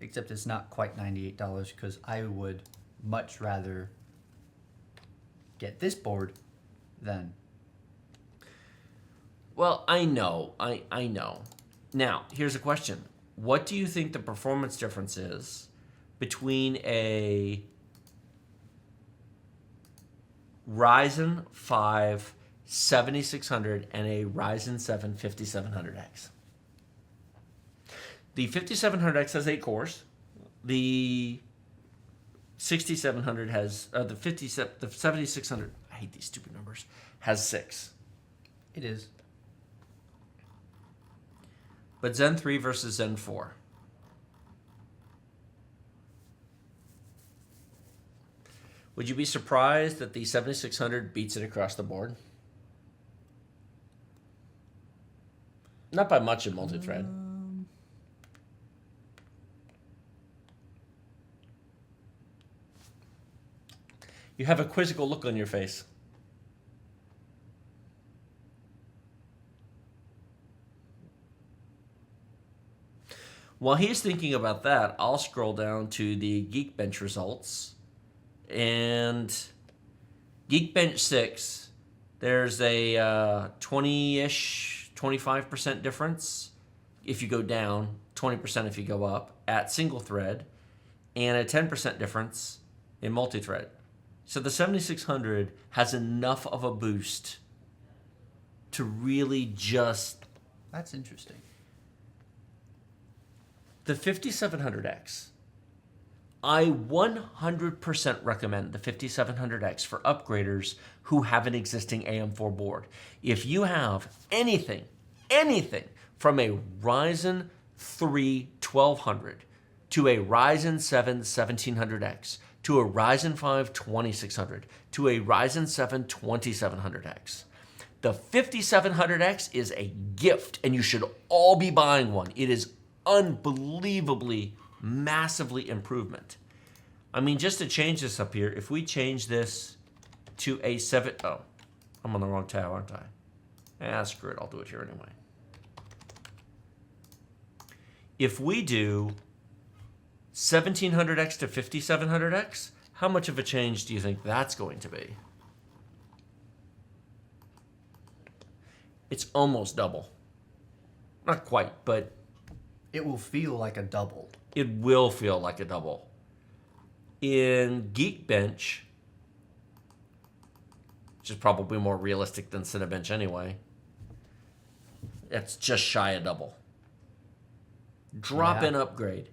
Except it's not quite $98 because I would much rather get this board than... Well, I know. I know. Now, here's a question. What do you think the performance difference is between a Ryzen 5 7600 and a Ryzen 7 5700X? The 5700X has 8 cores. The 6700 has the 7600. I hate these stupid numbers. Has 6. It is. But Zen 3 versus Zen 4. Would you be surprised that the 7600 beats it across the board? Not by much in multi-thread. You have a quizzical look on your face. While he's thinking about that, I'll scroll down to the Geekbench results. And Geekbench 6, there's a 20-ish, 25% difference if you go down, 20% if you go up at single thread, and a 10% difference in multi-thread. So the 7600 has enough of a boost to really just... That's interesting. The 5700X, I 100% recommend the 5700X for upgraders who have an existing AM4 board. If you have anything from a Ryzen 3 1200 to a Ryzen 7 1700X to a Ryzen 5 2600 to a Ryzen 7 2700X, the 5700X is a gift, and you should all be buying one. It is unbelievably, massively improvement. I mean, just to change this up here, if we change this to a 7... Oh, I'm on the wrong tab, aren't I? Screw it, I'll do it here anyway. If we do 1700X to 5700X, how much of a change do you think that's going to be? It's almost double. Not quite, but... It will feel like a double. It will feel like a double. In Geekbench, which is probably more realistic than Cinebench anyway, it's just shy of double. Drop-in upgrade.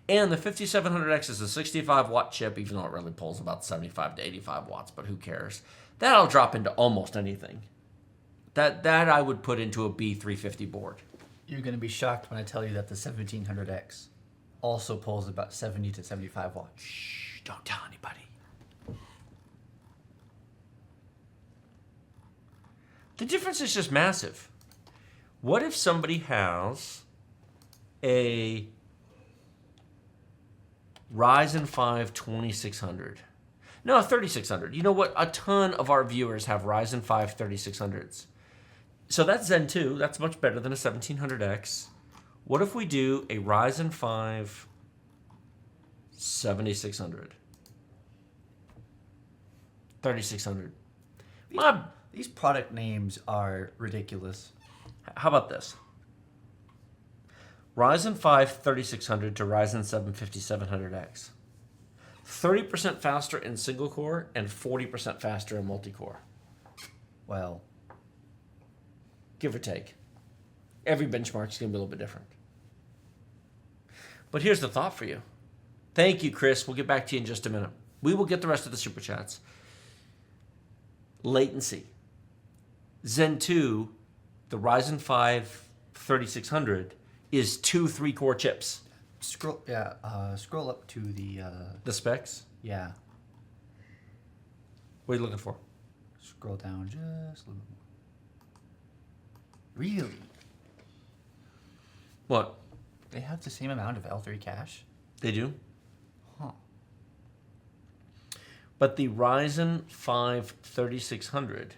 And the 5700X is a 65-watt chip, even though it really pulls about 75 to 85 watts, but who cares? That'll drop into almost anything. That I would put into a B350 board. You're going to be shocked when I tell you that the 1700X also pulls about 70 to 75 watts. Shh, don't tell anybody. The difference is just massive. What if somebody has a Ryzen 5 2600? No, a 3600. You know what? A ton of our viewers have Ryzen 5 3600s. So that's Zen 2. That's much better than a 1700X. What if we do a Ryzen 5 7600? 3600. These product names are ridiculous. How about this? Ryzen 5 3600 to Ryzen 7 5700X. 30% faster in single core and 40% faster in multi-core. Well, Give or take. Every benchmark is going to be a little bit different. But here's the thought for you. Thank you, Chris. We'll get back to you in just a minute. We will get the rest of the Super Chats. Latency. Zen 2, the Ryzen 5 3600, is 2 3-core chips. scroll up to The specs? yeah. What are you looking for? Scroll down just a little more. Really? What? They have the same amount of L3 cache? They do? Huh. But the Ryzen 5 3600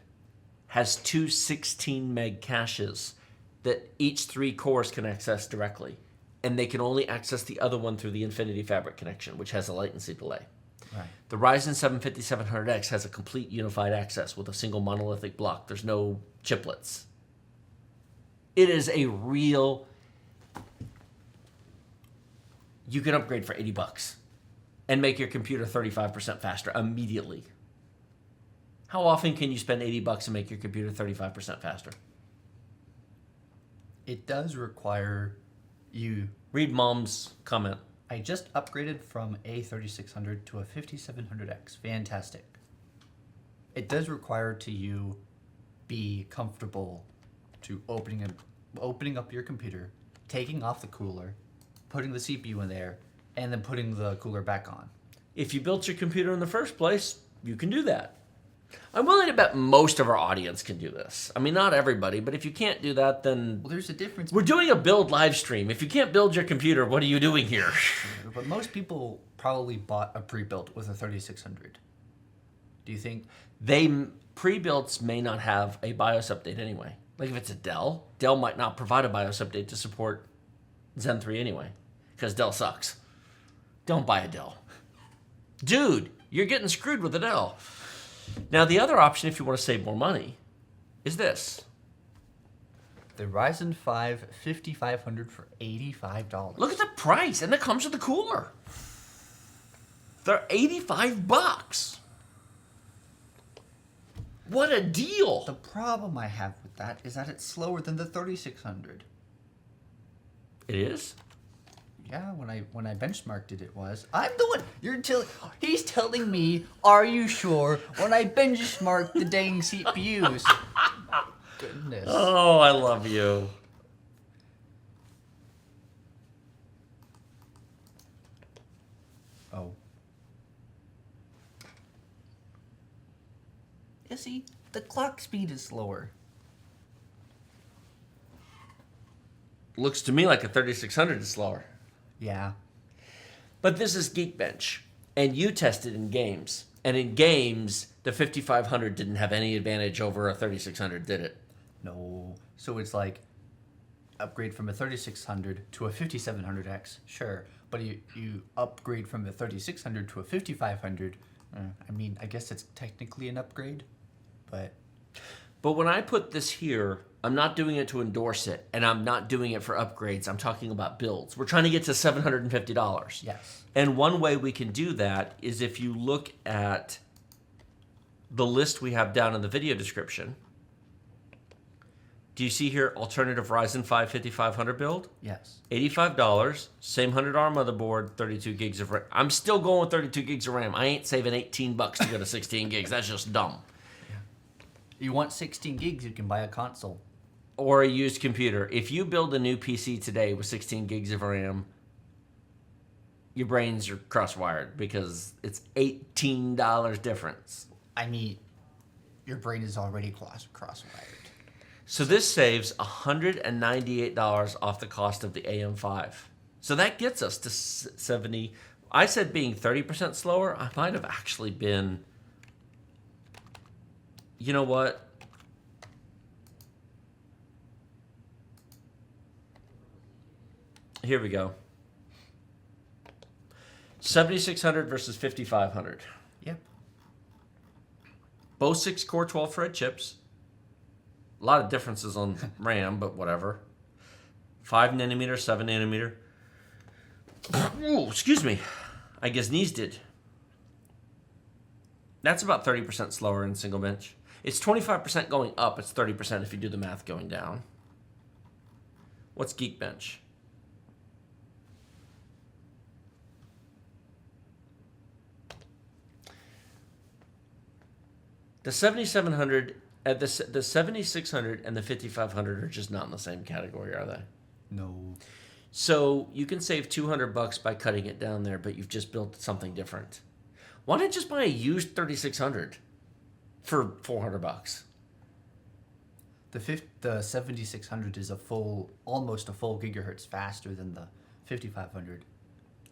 has two 16 meg caches that each 3 cores can access directly. And they can only access the other one through the Infinity Fabric connection, which has a latency delay. Right. The Ryzen 7 5700X has a complete unified access with a single monolithic block. There's no chiplets. It is a real... You can upgrade for $80 and make your computer 35% faster immediately. How often can you spend $80 and make your computer 35% faster? It does require you... Read Mom's comment. I just upgraded from a 3600 to a 5700X. Fantastic. It does require to you be comfortable to opening up your computer, taking off the cooler, putting the CPU in there, and then putting the cooler back on. If you built your computer in the first place, you can do that. I'm willing to bet most of our audience can do this. I mean, not everybody, but if you can't do that, then... Well, there's a difference. We're doing a build live stream. If you can't build your computer, what are you doing here? But most people probably bought a pre-built with a 3600. Do you think Pre-builds may not have a BIOS update anyway. Like if it's a Dell might not provide a BIOS update to support Zen 3 anyway, because Dell sucks. Don't buy a Dell. Dude, you're getting screwed with a Dell. Now, the other option, if you want to save more money, is this. the Ryzen 5 5500 for $85? Look at the price, and it comes with the cooler. They're $85. What a deal. The problem I have with that is that it's slower than the 3600. It is? Yeah, when I benchmarked it, it was. I'm the one. He's telling me, are you sure? When I benchmarked the dang CPUs. Goodness. Oh, I love you. Oh. You see, the clock speed is slower. Looks to me like a 3600 is slower. Yeah. But this is Geekbench, and you tested in games. And in games, the 5500 didn't have any advantage over a 3600, did it? No. So it's like upgrade from a 3600 to a 5700X, sure. But you upgrade from a 3600 to a 5500. I mean, I guess it's technically an upgrade, but... But when I put this here, I'm not doing it to endorse it, and I'm not doing it for upgrades. I'm talking about builds. We're trying to get to $750. Yes. And one way we can do that is if you look at the list we have down in the video description. Do you see here alternative Ryzen 5 5500 build? Yes. $85, same $100 motherboard, 32 gigs of RAM. I'm still going with 32 gigs of RAM. I ain't saving $18 to go to 16 gigs. That's just dumb. You want 16 gigs, you can buy a console. Or a used computer. If you build a new PC today with 16 gigs of RAM, your brains are cross-wired because it's $18 difference. I mean, your brain is already cross-wired. So this saves $198 off the cost of the AM5. So that gets us to 70. I said being 30% slower. I might have actually been... You know what? Here we go. 7600 versus 5500. Yep. Both 6-core 12-thread chips. A lot of differences on RAM, but whatever. 5 nanometer, 7 nanometer. Ooh, excuse me. I guess knees did. That's about 30% slower in single bench. It's 25% going up. It's 30% if you do the math going down. What's Geekbench? The 7700, the 7600 and the 5500 are just not in the same category, are they? No. So you can save $200 by cutting it down there, but you've just built something different. Why not just buy a used 3600 for $400? The 7600 is almost a full gigahertz faster than the 5500.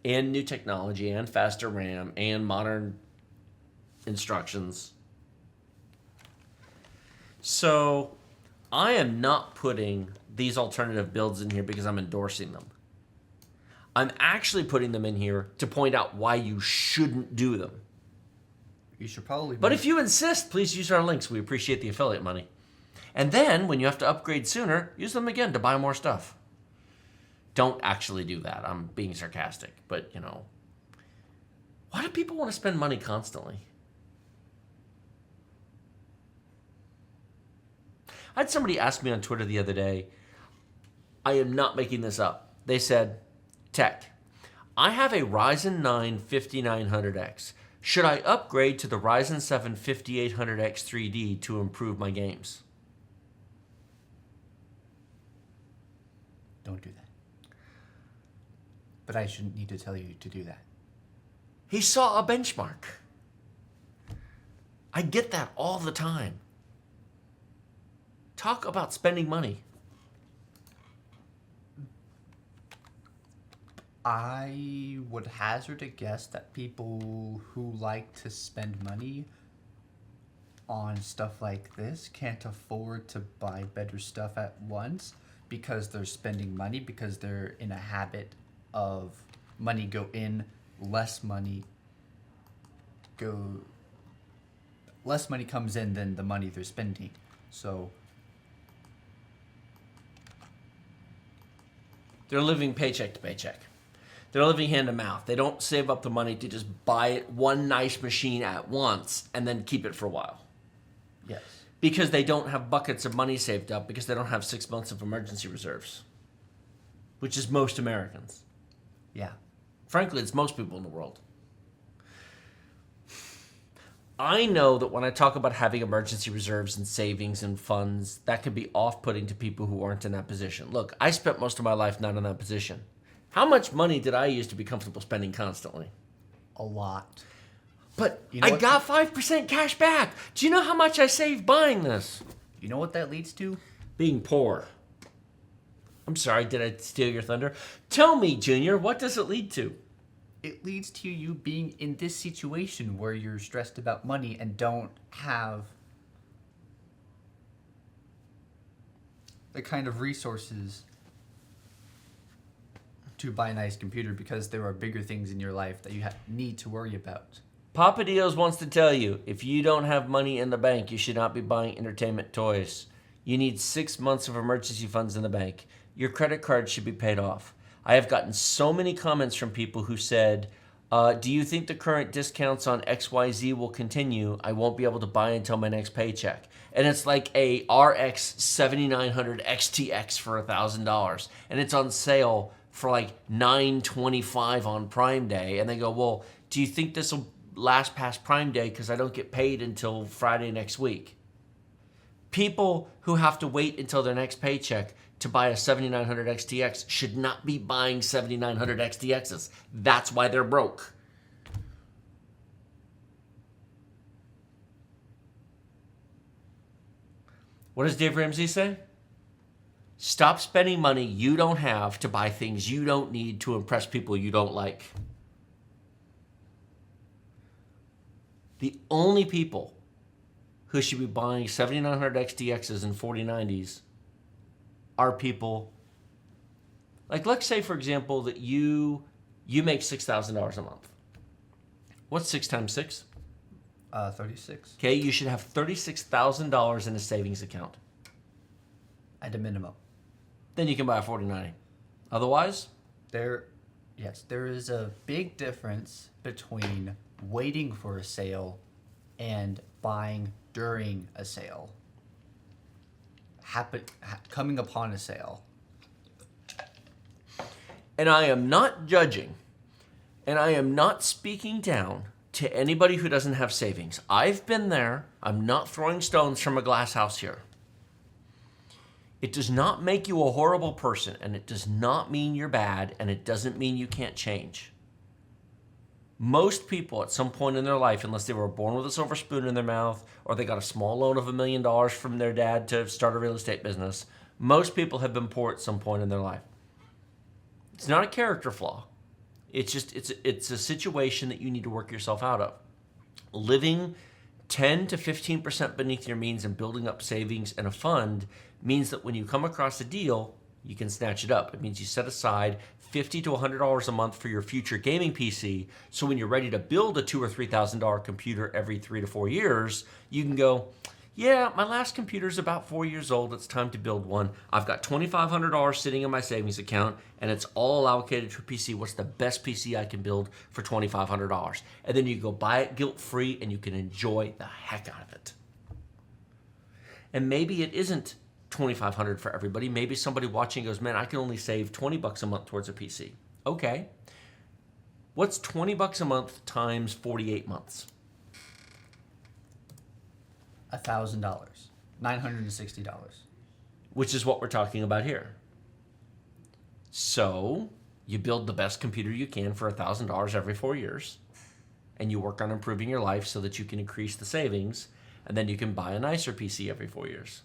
And new technology, and faster RAM, and modern instructions. So I am not putting these alternative builds in here because I'm endorsing them. I'm actually putting them in here to point out why you shouldn't do them. You should probably... But if you insist, please use our links. We appreciate the affiliate money. And then, when you have to upgrade sooner, use them again to buy more stuff. Don't actually do that. I'm being sarcastic. But, you know, why do people want to spend money constantly? I had somebody ask me on Twitter the other day, I am not making this up. They said, Tech, I have a Ryzen 9 5900X. Should I upgrade to the Ryzen 7 5800X 3D to improve my games? Don't do that. But I shouldn't need to tell you to do that. He saw a benchmark. I get that all the time. Talk about spending money. I would hazard a guess that people who like to spend money on stuff like this can't afford to buy better stuff at once because they're spending money, because they're in a habit of money go in, less money comes in than the money they're spending. So they're living paycheck to paycheck. They're living hand to mouth. They don't save up the money to just buy one nice machine at once and then keep it for a while. yes. Because they don't have buckets of money saved up, because they don't have 6 months of emergency reserves, which is most Americans. Yeah. Frankly, it's most people in the world. I know that when I talk about having emergency reserves and savings and funds, that could be off-putting to people who aren't in that position. Look, I spent most of my life not in that position. How much money did I use to be comfortable spending constantly? A lot. But You know I what? got 5% cash back. Do you know how much I saved buying this? You know what that leads to? Being poor. I'm sorry, did I steal your thunder? Tell me, Junior, what does it lead to? It leads to you being in this situation where you're stressed about money and don't have the kind of resources to buy a nice computer because there are bigger things in your life that you need to worry about. Papa Dios wants to tell you, if you don't have money in the bank, you should not be buying entertainment toys. You need 6 months of emergency funds in the bank. Your credit card should be paid off. I have gotten so many comments from people who said, do you think the current discounts on XYZ will continue? I won't be able to buy until my next paycheck. And it's like a RX 7900 XTX for $1,000. And it's on sale for like $925 on Prime Day. And they go, well, do you think this will last past Prime Day because I don't get paid until Friday next week? People who have to wait until their next paycheck to buy a 7900 XTX should not be buying 7900 XTXs. That's why they're broke. What does Dave Ramsey say? Stop spending money you don't have to buy things you don't need to impress people you don't like. The only people who should be buying 7900 XTXs and 4090s are people, like, let's say, for example, that you make $6,000 a month. What's 6 times 6? 36 Okay, you should have $36,000 in a savings account. at a minimum. Then you can buy a 4090. Otherwise, There is a big difference between waiting for a sale and buying during a sale. Coming upon a sale. and I am not judging, and I am not speaking down to anybody who doesn't have savings. I've been there. I'm not throwing stones from a glass house here. It does not make you a horrible person, and it does not mean you're bad, and it doesn't mean you can't change. Most people at some point in their life, unless they were born with a silver spoon in their mouth or they got a small loan of $1 million from their dad to start a real estate business, most people have been poor at some point in their life. It's not a character flaw. It's just it's a situation that you need to work yourself out of. Living 10 to 15% beneath your means and building up savings and a fund means that when you come across a deal, you can snatch it up. It means you set aside $50 to $100 a month for your future gaming PC. So when you're ready to build a $2,000 or $3,000 computer every 3 to 4 years, you can go, yeah, my last computer's about 4 years old. It's time to build one. I've got $2,500 sitting in my savings account, and it's all allocated to a PC. What's the best PC I can build for $2,500? And then you go buy it guilt-free, and you can enjoy the heck out of it. And maybe it isn't $2,500 for everybody. Maybe somebody watching goes, man, I can only save $20 a month towards a PC. Okay. What's $20 a month times 48 months? $1,000, $960. Which is what we're talking about here. So you build the best computer you can for $1,000 every 4 years, and you work on improving your life so that you can increase the savings, and then you can buy a nicer PC every 4 years.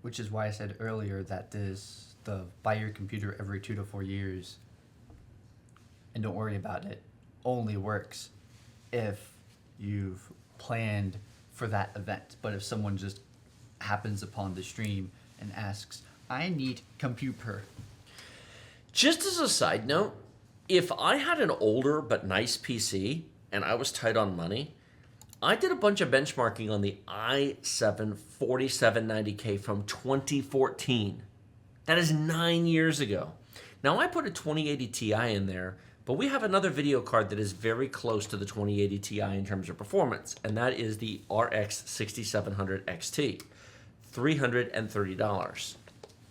Which is why I said earlier that the buy your computer every 2 to 4 years and don't worry about it only works if you've planned for that event. But if someone just happens upon the stream and asks, I need computer. Just as a side note, if I had an older but nice PC and I was tight on money, I did a bunch of benchmarking on the i7 4790K from 2014. That is 9 years ago. Now I put a 2080 Ti in there, but we have another video card that is very close to the 2080 Ti in terms of performance, and that is the RX 6700 XT. $330.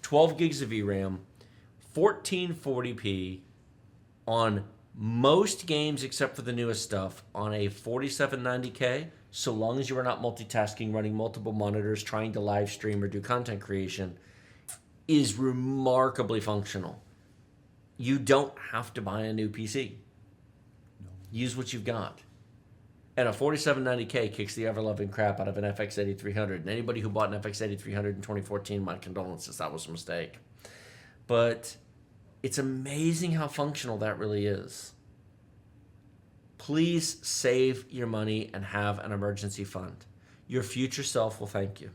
12 gigs of VRAM, 1440p on most games except for the newest stuff on a 4790K, so long as you are not multitasking, running multiple monitors, trying to live stream or do content creation, is remarkably functional. You don't have to buy a new PC. No. Use what you've got. And a 4790K kicks the ever-loving crap out of an FX 8300. And anybody who bought an FX 8300 in 2014, my condolences, that was a mistake. But it's amazing how functional that really is. Please save your money and have an emergency fund. Your future self will thank you.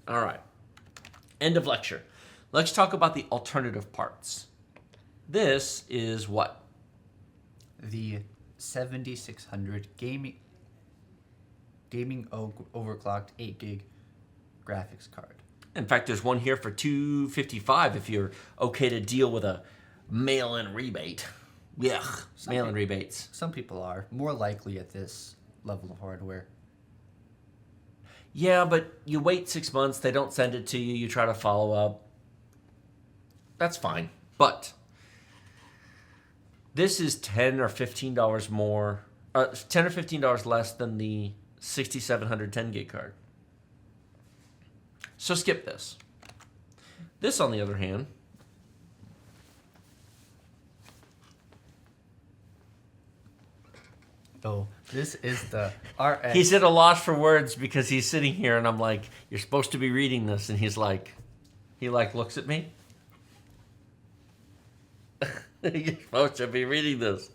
All right. End of lecture. Let's talk about the alternative parts. This is what? The 7600 gaming overclocked 8 gig graphics card. In fact, there's one here for $255 if you're okay to deal with a mail-in rebate. Yuck, mail-in rebates. Some people are more likely at this level of hardware. Yeah, but you wait 6 months, they don't send it to you, you try to follow up. That's fine. But this is $10 or $15 more, $10 or $15 less than the 6700 10 gig card. So skip this. This, on the other hand, Oh, this is the RX. he's at a loss for words because he's sitting here and I'm like, you're supposed to be reading this. And he's like, he looks at me. You're supposed to be reading this.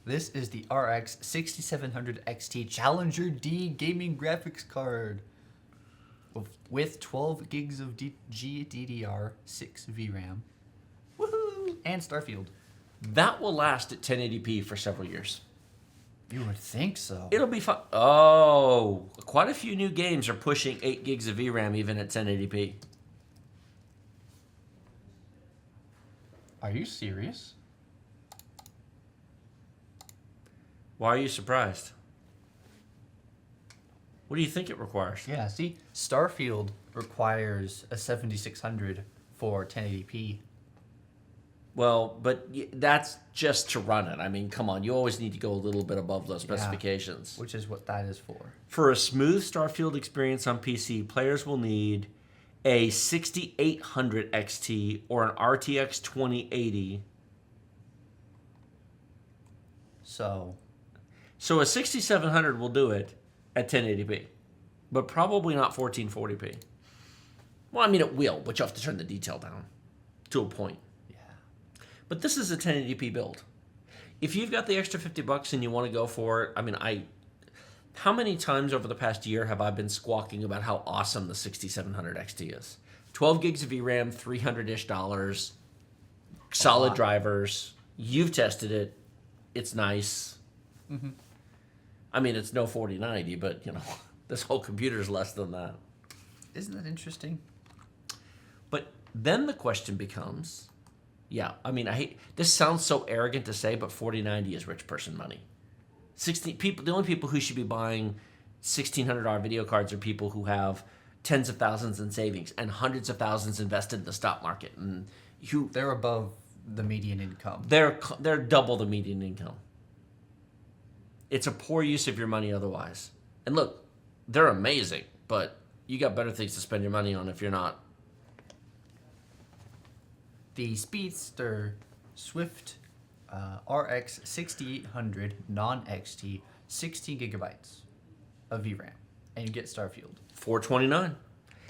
This is the RX 6700 XT Challenger D gaming graphics card with 12 gigs of GDDR6 VRAM. Woohoo! And Starfield. That will last at 1080p for several years. You would think so. It'll be fun. Oh, quite a few new games are pushing 8 gigs of VRAM even at 1080p. Are you serious? Why are you surprised? What do you think it requires? Yeah, see, Starfield requires a 7600 for 1080p. Well, but that's just to run it. I mean, come on. You always need to go a little bit above those specifications. Yeah, which is what that is for. For a smooth Starfield experience on PC, players will need a 6800 XT or an RTX 2080. So a 6700 will do it at 1080p, but probably not 1440p. Well, I mean, it will, but you have to turn the detail down to a point. Yeah. But this is a 1080p build. If you've got the extra $50 and you want to go for it, I mean, how many times over the past year have I been squawking about how awesome the 6700 XT is? 12 gigs of VRAM, $300-ish, solid drivers. You've tested it. It's nice. Mm-hmm. I mean, it's no 4090, but, this whole computer is less than that. Isn't that interesting? But then the question becomes, this sounds so arrogant to say, but 4090 is rich person money. The only people who should be buying $1,600 video cards are people who have tens of thousands in savings and hundreds of thousands invested in the stock market, and they're above the median income. They're double the median income. It's a poor use of your money otherwise. And look, they're amazing, but you got better things to spend your money on if you're not. The Speedster Swift RX 6800 non-XT, 16 gigabytes of VRAM, and you get Starfield. $429.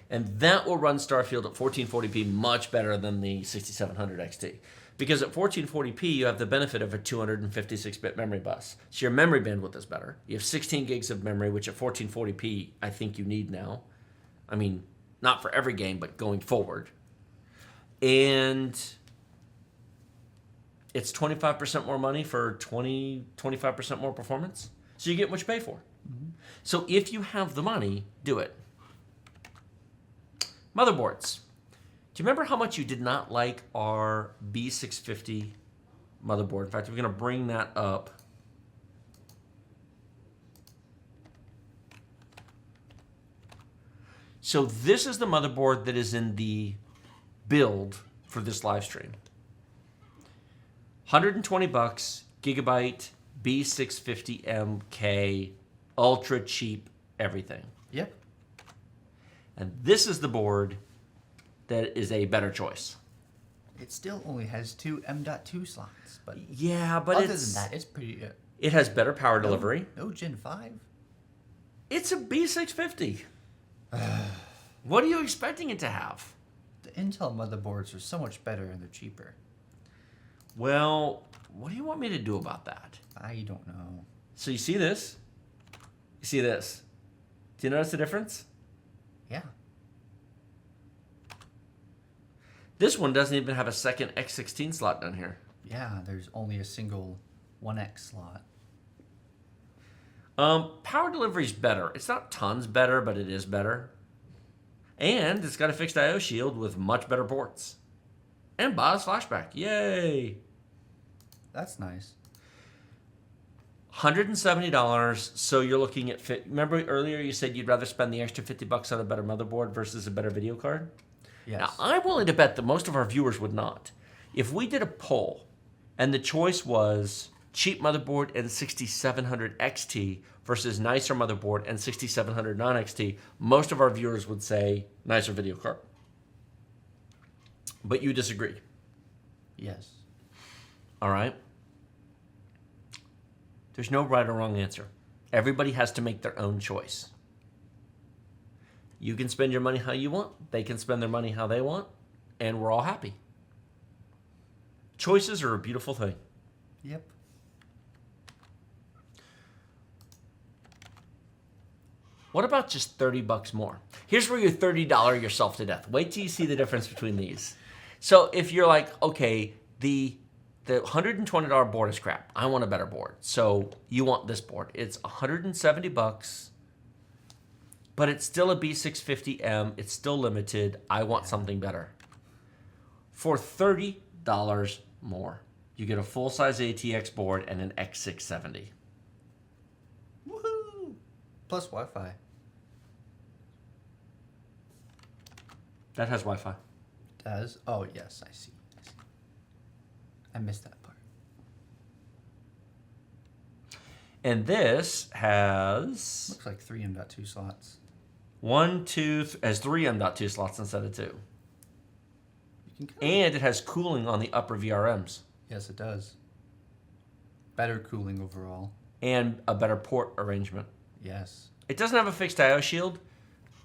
And that will run Starfield at 1440p much better than the 6700 XT. Because at 1440p, you have the benefit of a 256-bit memory bus. So your memory bandwidth is better. You have 16 gigs of memory, which at 1440p, I think you need now. I mean, not for every game, but going forward. And it's 25% more money for 25% more performance. So you get what you pay for. Mm-hmm. So if you have the money, do it. Motherboards. Do you remember how much you did not like our B650 motherboard? In fact, we're going to bring that up. So this is the motherboard that is in the build for this live stream. 120 bucks, gigabyte, B650MK, ultra cheap, everything. Yep. And this is the board that is a better choice. It still only has 2 M.2 slots, but yeah, but other than that, it's pretty. It has better power delivery. No Gen 5. It's a B650. What are you expecting it to have? The Intel motherboards are so much better and they're cheaper. Well, what do you want me to do about that? I don't know. So you see this? You see this? Do you notice the difference? Yeah. This one doesn't even have a second X16 slot down here. Yeah, there's only a single 1X slot. Power delivery is better. It's not tons better, but it is better. And it's got a fixed I/O shield with much better ports. And BIOS flashback. Yay! That's nice. $170. So you're looking at... Remember earlier you said you'd rather spend the extra $50 on a better motherboard versus a better video card? Yes. Now, I'm willing to bet that most of our viewers would not. If we did a poll and the choice was cheap motherboard and 6700 XT versus nicer motherboard and 6700 non-XT, most of our viewers would say nicer video card. But you disagree. Yes. All right? There's no right or wrong answer. Everybody has to make their own choice. You can spend your money how you want. They can spend their money how they want. And we're all happy. Choices are a beautiful thing. Yep. What about just $30 more? Here's where you $30 yourself to death. Wait till you see the difference between these. So if you're like, okay, the $120 board is crap. I want a better board. So you want this board. It's $170, but it's still a B650M. It's still limited. I want something better. For $30 more, you get a full-size ATX board and an X670. Woohoo! Plus Wi-Fi. That has Wi-Fi. Does? Oh, yes, I see. I missed that part. And this has Looks like 3 M.2 slots. has 3 M.2 slots instead of 2. You can And it has cooling on the upper VRMs. Yes, it does. Better cooling overall. And a better port arrangement. Yes. It doesn't have a fixed I/O shield,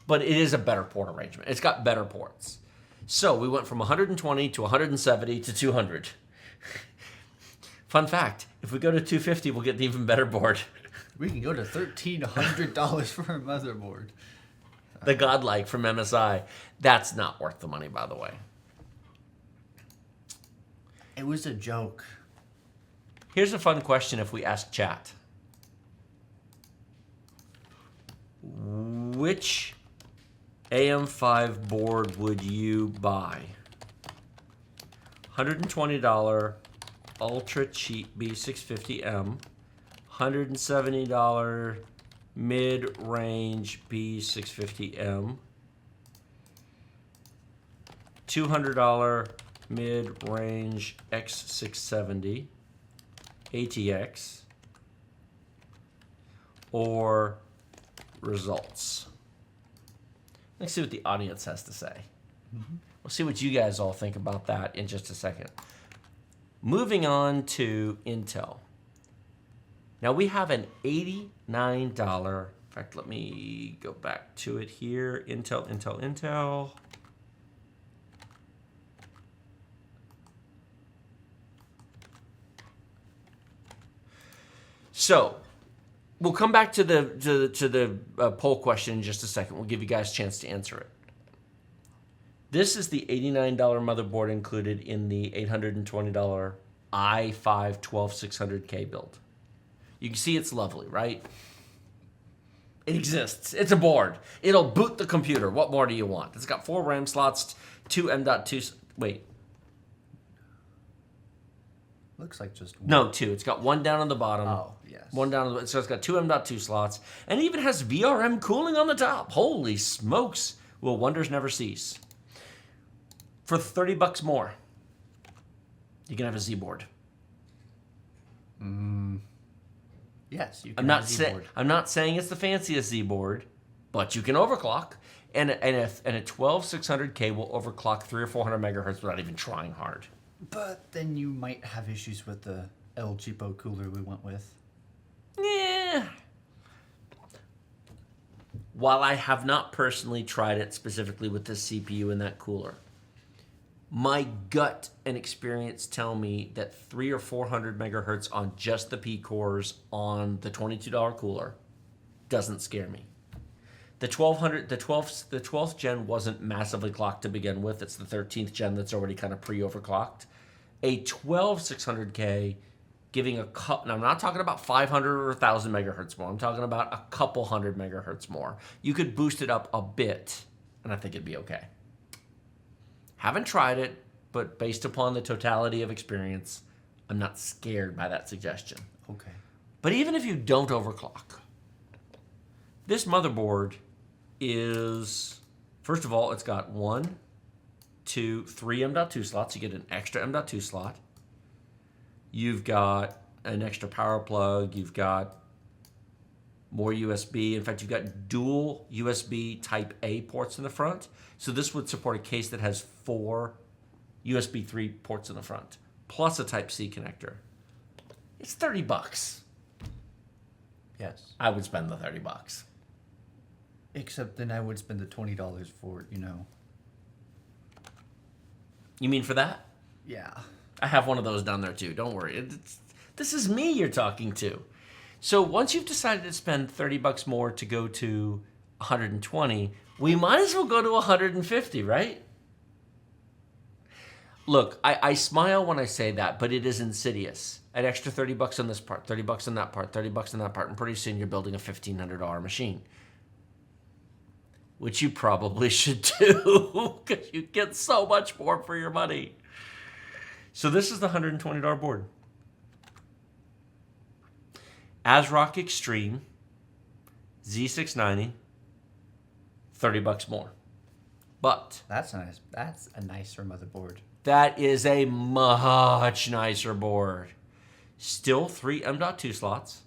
but it is a better port arrangement. It's got better ports. So we went from 120 to 170 to 200. Fun fact, if we go to 250, we'll get an even better board. We can go to $1,300 for a motherboard. The Godlike from MSI. That's not worth the money, by the way. It was a joke. Here's a fun question if we ask chat. Which AM5 board would you buy? $120 ultra cheap B650M, $170 mid-range B650M, $200 mid-range X670 ATX, or results. Let's see what the audience has to say. We'll see what you guys all think about that in just a second. Moving on to Intel. Now we have an $89. In fact, let me go back to it here. Intel. So, we'll come back to the poll question in just a second. We'll give you guys a chance to answer it. This is the $89 motherboard included in the $820 i5 12600K build. You can see it's lovely, right? It exists. It's a board. It'll boot the computer. What more do you want? It's got 4 RAM slots, 2 M.2... Wait. Looks like just one. No, 2. It's got 1 down on the bottom. Oh, yes. 1 down on the... So it's got 2 M.2 slots. And it even has VRM cooling on the top. Holy smokes. Will wonders never cease. For $30 more, you can have a Z board. Yes, you can I'm not have a Z saying board. I'm not saying it's the fanciest Z board, but you can overclock, and a 12600K will overclock 300 or 400 megahertz without even trying hard. But then you might have issues with the El Cheapo cooler we went with. Yeah. While I have not personally tried it specifically with this CPU and that cooler, my gut and experience tell me that 300 or 400 megahertz on just the P cores on the $22 cooler doesn't scare me. The 12th gen wasn't massively clocked to begin with. It's the 13th gen that's already kind of pre-overclocked. A 12600K giving a couple, and I'm not talking about 500 or 1,000 megahertz more. I'm talking about a couple hundred megahertz more. You could boost it up a bit, and I think it'd be okay. Haven't tried it, but based upon the totality of experience, I'm not scared by that suggestion. Okay. But even if you don't overclock, this motherboard is, first of all, it's got 1, 2, 3 M.2 slots. You get an extra M.2 slot. You've got an extra power plug. You've got more USB. In fact, you've got dual USB Type A ports in the front. So this would support a case that has 4 USB 3 ports in the front, plus a Type C connector. It's $30. Yes. I would spend the $30. Except then I would spend the $20 for, You mean for that? Yeah. I have one of those down there too. Don't worry. This is me you're talking to. So once you've decided to spend $30 more to go to 120, we might as well go to 150, right? Look, I smile when I say that, but it is insidious. An extra $30 on this part, $30 on that part, $30 on that part, and pretty soon you're building a $1,500 machine. Which you probably should do, because you get so much more for your money. So this is the $120 board. ASRock Extreme Z690, $30 more. But That's nice. That's a nicer motherboard. that is a much nicer board. Still 3 M.2 slots.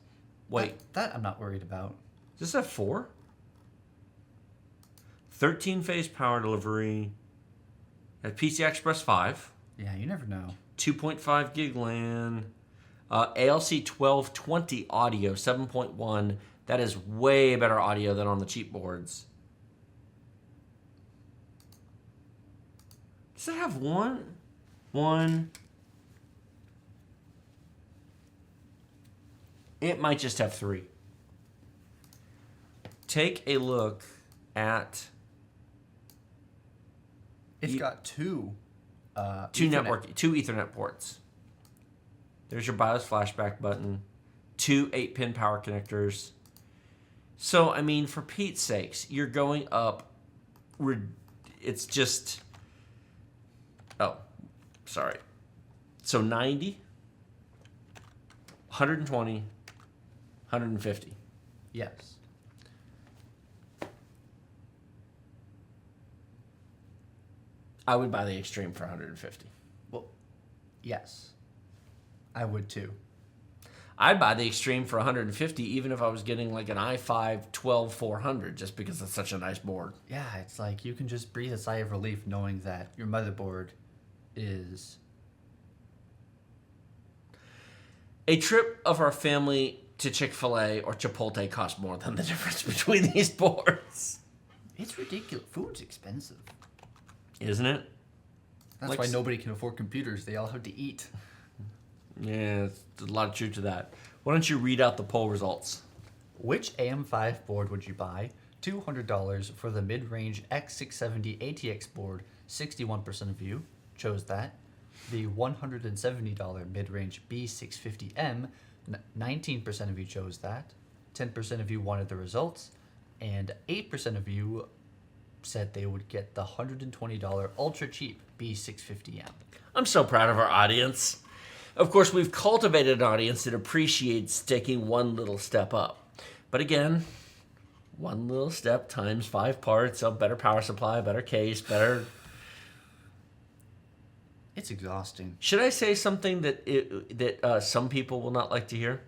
Wait, That I'm not worried about. does this have 4? 13-phase power delivery. At PCI Express 5. Yeah, you never know. 2.5 gig LAN. ALC 1220 audio, 7.1. That is way better audio than on the cheap boards. Does it have one? It might just have 3. Take a look at It's got 2. two Ethernet. 2 Ethernet ports. There's your BIOS flashback button. 2 8-pin power connectors. So, I mean, for Pete's sakes, you're going up. It's just. Oh, sorry. So 90, 120, 150. Yes. I would buy the Extreme for 150. Well, yes. I would too. I'd buy the Extreme for 150 even if I was getting like an i5 12400 just because it's such a nice board. Yeah, it's like you can just breathe a sigh of relief knowing that your motherboard is... A trip of our family to Chick-fil-A or Chipotle costs more than the difference between these boards. It's ridiculous. Food's expensive. Isn't it? That's why nobody can afford computers. They all have to eat. Yeah, there's a lot of truth to that. Why don't you read out the poll results? Which AM5 board would you buy? $200 for the mid-range X670 ATX board. 61% of you chose that. The $170 mid-range B650M. 19% of you chose that. 10% of you wanted the results. And 8% of you said they would get the $120 ultra cheap B650M. I'm so proud of our audience. Of course, we've cultivated an audience that appreciates taking one little step up. But again, one little step times 5 parts, a better power supply, a better case, better... It's exhausting. Should I say something that some people will not like to hear?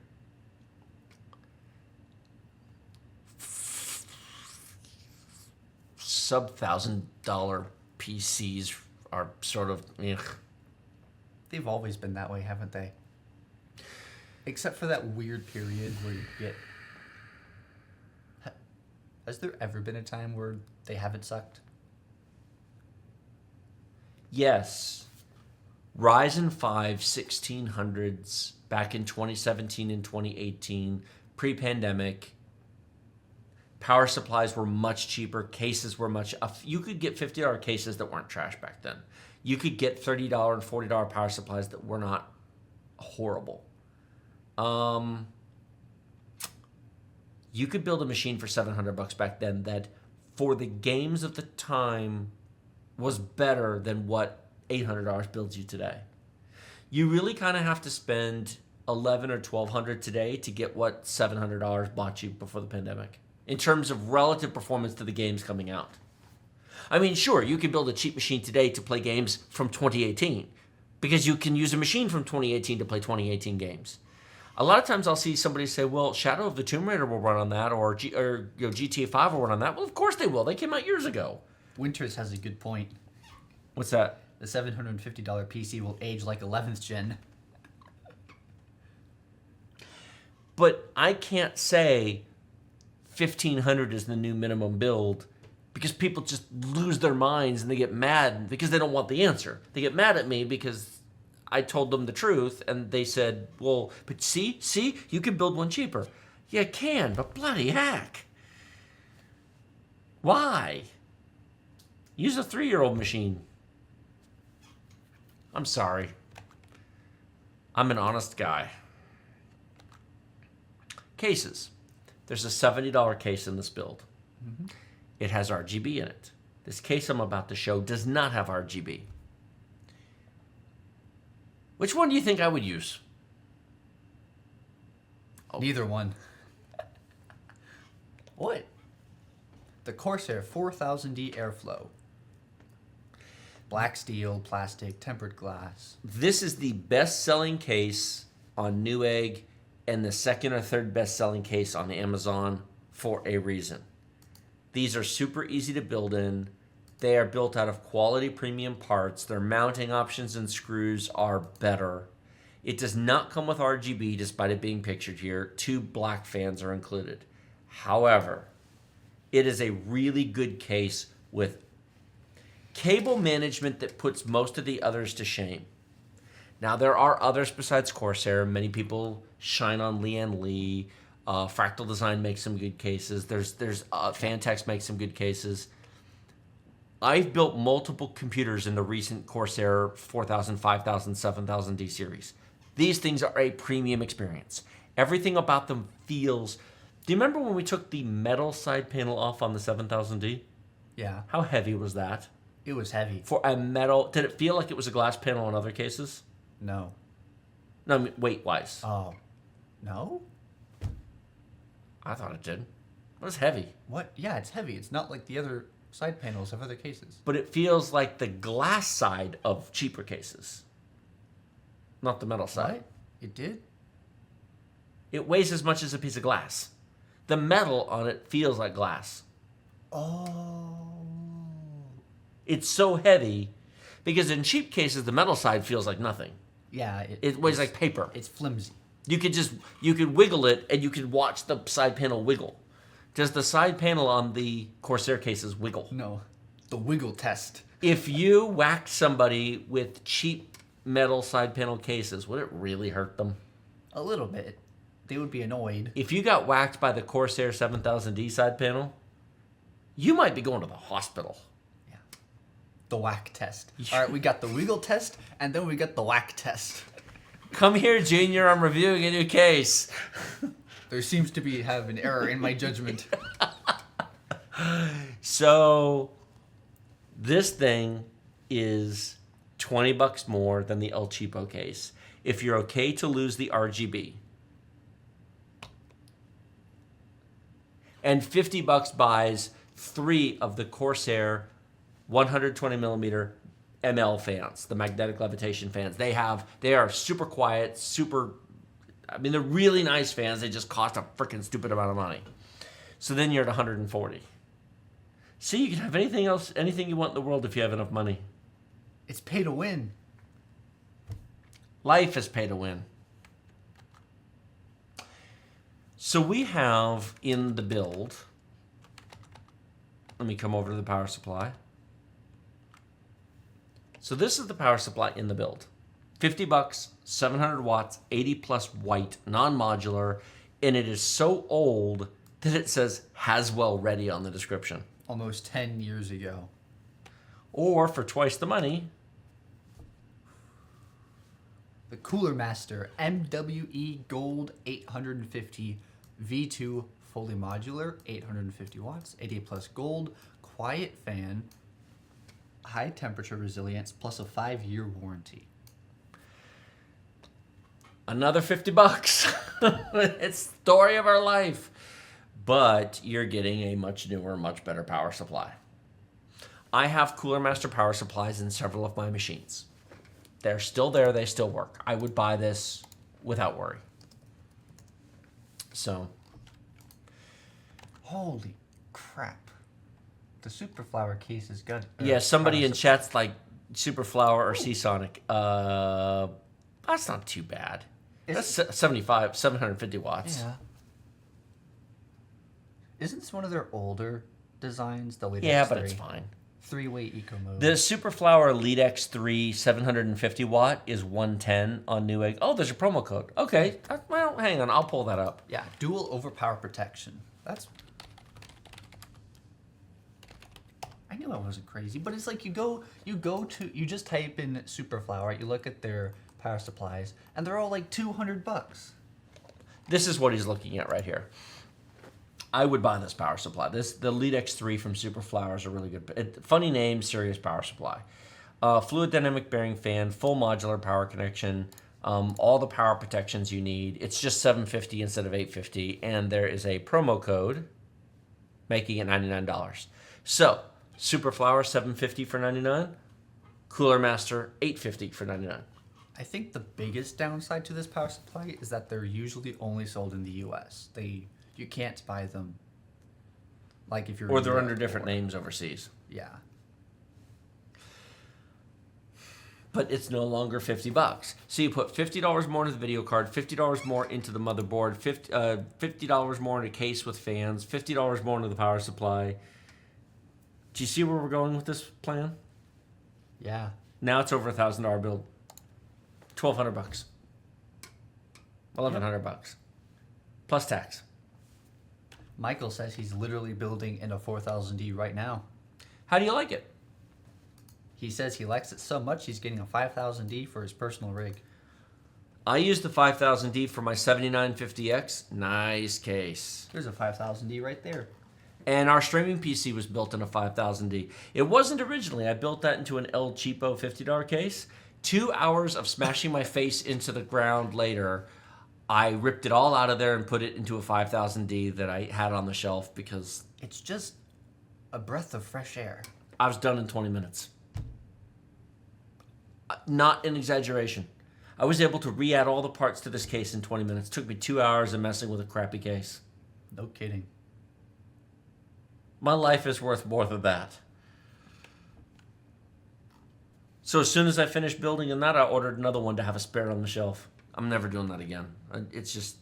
Sub-$1,000 PCs are sort of... Ugh. They've always been that way, haven't they? Except for that weird period where you get... Has there ever been a time where they haven't sucked? Yes. Ryzen 5 1600s back in 2017 and 2018, pre-pandemic. Power supplies were much cheaper. Cases were much... You could get $50 cases that weren't trash back then. You could get $30 and $40 power supplies that were not horrible. You could build a machine for $700 back then that, for the games of the time, was better than what $800 builds you today. You really kind of have to spend $1,100 or $1,200 today to get what $700 bought you before the pandemic, in terms of relative performance to the games coming out. I mean, sure, you can build a cheap machine today to play games from 2018, because you can use a machine from 2018 to play 2018 games. A lot of times I'll see somebody say, well, Shadow of the Tomb Raider will run on that, or GTA 5 will run on that. Well, of course they will. They came out years ago. Winters has a good point. What's that? The $750 PC will age like 11th gen. But I can't say 1,500 is the new minimum build, because people just lose their minds and they get mad because they don't want the answer. They get mad at me because I told them the truth, and they said, well, but see, you can build one cheaper. Yeah, I can, but bloody heck. Why? Use a 3-year-old machine. I'm sorry. I'm an honest guy. Cases. There's a $70 case in this build. Mm-hmm. It has RGB in it. This case I'm about to show does not have RGB. Which one do you think I would use? Oh. Neither one. What? The Corsair 4000D Airflow. Black steel, plastic, tempered glass. This is the best-selling case on Newegg and the second or third best-selling case on Amazon for a reason. These are super easy to build in. They are built out of quality premium parts. Their mounting options and screws are better. It does not come with RGB, despite it being pictured here. 2 black fans are included. However, it is a really good case with cable management that puts most of the others to shame. Now, there are others besides Corsair. Many people shine on Lian Li. Fractal Design makes some good cases. There's Fantex makes some good cases. I've built multiple computers in the recent Corsair 4000, 5000, 7000D series. These things are a premium experience. Everything about them feels... Do you remember when we took the metal side panel off on the 7000D? Yeah. How heavy was that? It was heavy. For a metal... Did it feel like it was a glass panel on other cases? No. No, I mean, weight-wise. Oh. No? I thought it did. It was heavy. What? Yeah, it's heavy. It's not like the other side panels of other cases. But it feels like the glass side of cheaper cases. Not the metal side. What? It did? It weighs as much as a piece of glass. The metal on it feels like glass. Oh. It's so heavy because in cheap cases, the metal side feels like nothing. Yeah. It weighs like paper. It's flimsy. You could wiggle it and you could watch the side panel wiggle. Does the side panel on the Corsair cases wiggle? No. The wiggle test. If you whacked somebody with cheap metal side panel cases, would it really hurt them? A little bit. They would be annoyed. If you got whacked by the Corsair 7000D side panel, you might be going to the hospital. Yeah. The whack test. All right, we got the wiggle test, and then we got the whack test. Come here, Junior. I'm reviewing a new case. There seems to be an error in my judgment. So, this thing is $20 more than the El Cheapo case. If you're okay to lose the RGB. And $50 buys 3 of the Corsair 120 millimeter ML fans, the magnetic levitation fans. They are super quiet, they're really nice fans. They just cost a freaking stupid amount of money. So then you're at 140. See, you can have anything you want in the world if you have enough money. It's pay to win. Life is pay to win. So we have in the build, let me come over to the power supply. So this is the power supply in the build. $50, 700 watts, 80 plus white, non-modular, and it is so old that it says Haswell ready on the description. Almost 10 years ago. Or for twice the money, The Cooler Master MWE Gold 850 V2 fully modular, 850 watts, 80 plus gold, quiet fan, high temperature resilience, plus a 5-year warranty. another $50. It's the story of our life. But you're getting a much newer, much better power supply. I have Cooler Master power supplies in several of my machines. They're still there. They still work. I would buy this without worry. So. Holy crap. The Superflower case is good. Yeah, somebody in chat's like Superflower or Seasonic. That's not too bad. That's 750 watts. Yeah. Isn't this one of their older designs? The latest Yeah, but it's fine. 3-way eco mode. The Superflower Elite X3 750 watt is 110 on Newegg. Oh, there's a promo code. Okay, well, hang on, I'll pull that up. Yeah, dual overpower protection. That's. I knew I wasn't crazy, but it's like you just type in Superflower, right? You look at their power supplies, and they're all like $200. This is what he's looking at right here. I would buy this power supply. The Elite X3 from Superflower is a really good, funny name, serious power supply. Fluid dynamic bearing fan, full modular power connection, all the power protections you need. It's just $750 instead of $850, and there is a promo code making it $99. So Superflower $750 for $99, Cooler Master $850 for $99. I think the biggest downside to this power supply is that they're usually only sold in the U.S. You can't buy them, like if you're. Or they're under different names overseas. Yeah. But it's no longer $50. So you put $50 more into the video card, $50 more into the motherboard, $50 more in a case with fans, $50 more into the power supply. Do you see where we're going with this plan? Yeah. Now it's over $1,000 bill. $1,200. $1,100. Plus tax. Michael says he's literally building in a 4000D right now. How do you like it? He says he likes it so much he's getting a 5000D for his personal rig. I use the 5000D for my 7950X. Nice case. There's a 5000D right there. And our streaming PC was built in a 5000D. It wasn't originally. I built that into an El Cheapo $50 case. 2 hours of smashing my face into the ground later, I ripped it all out of there and put it into a 5000D that I had on the shelf because It's just a breath of fresh air. I was done in 20 minutes. Not an exaggeration. I was able to re-add all the parts to this case in 20 minutes. It took me 2 hours of messing with a crappy case. No kidding. My life is worth more than that. So as soon as I finished building in that, I ordered another one to have a spare on the shelf. I'm never doing that again. It's just...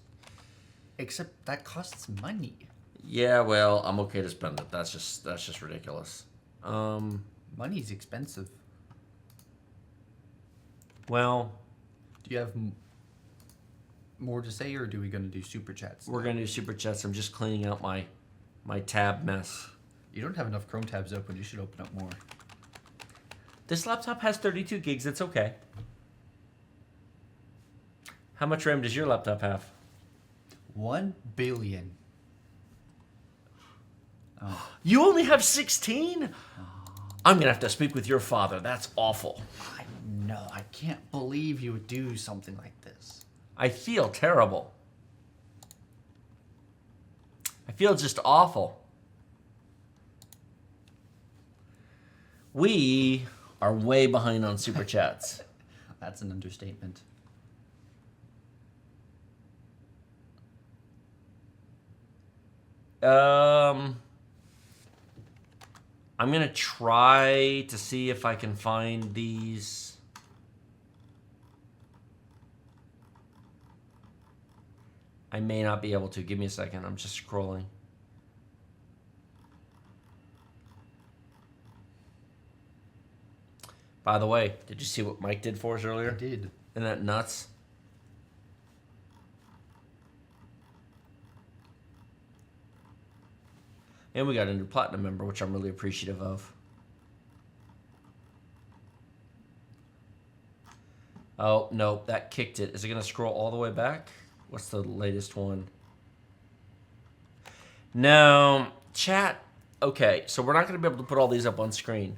Except that costs money. Yeah, well, I'm okay to spend it. That's just ridiculous. Money's expensive. Well... Do you have more to say, or do we gonna do super chats? We're going to do Super Chats. I'm just cleaning out my tab mess. You don't have enough Chrome tabs open. You should open up more. This laptop has 32 gigs. It's okay. How much RAM does your laptop have? 1 billion. Oh. You only have 16? I'm going to have to speak with your father. That's awful. I know. I can't believe you would do something like this. I feel terrible. I feel just awful. We are way behind on Super Chats. That's an understatement. I'm going to try to see if I can find these. I may not be able to. Give me a second. I'm just scrolling. By the way, did you see what Mike did for us earlier? I did. Isn't that nuts? And we got a new platinum member, which I'm really appreciative of. Oh, no, that kicked it. Is it going to scroll all the way back? What's the latest one? No, chat. Okay, so we're not going to be able to put all these up on screen.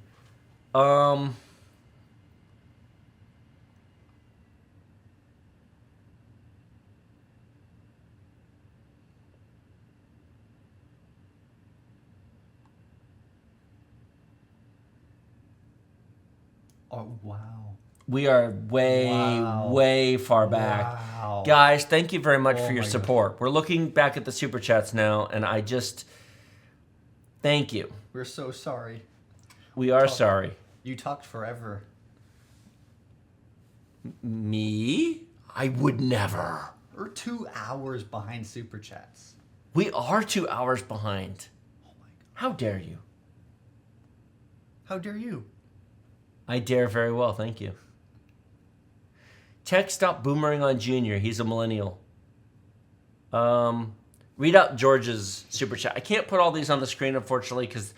Oh, wow. We are way far back. Wow. Guys, thank you very much for your my support. We're looking back at the Super Chats now, and I just... Thank you. We're so sorry. We are sorry. You talked forever. Me? I would never. We're 2 hours behind super chats. We are 2 hours behind. Oh my god. How dare you? How dare you? I dare very well, thank you. Tech stop boomering on Junior. He's a millennial. Read out George's super chat. I can't put all these on the screen, unfortunately, because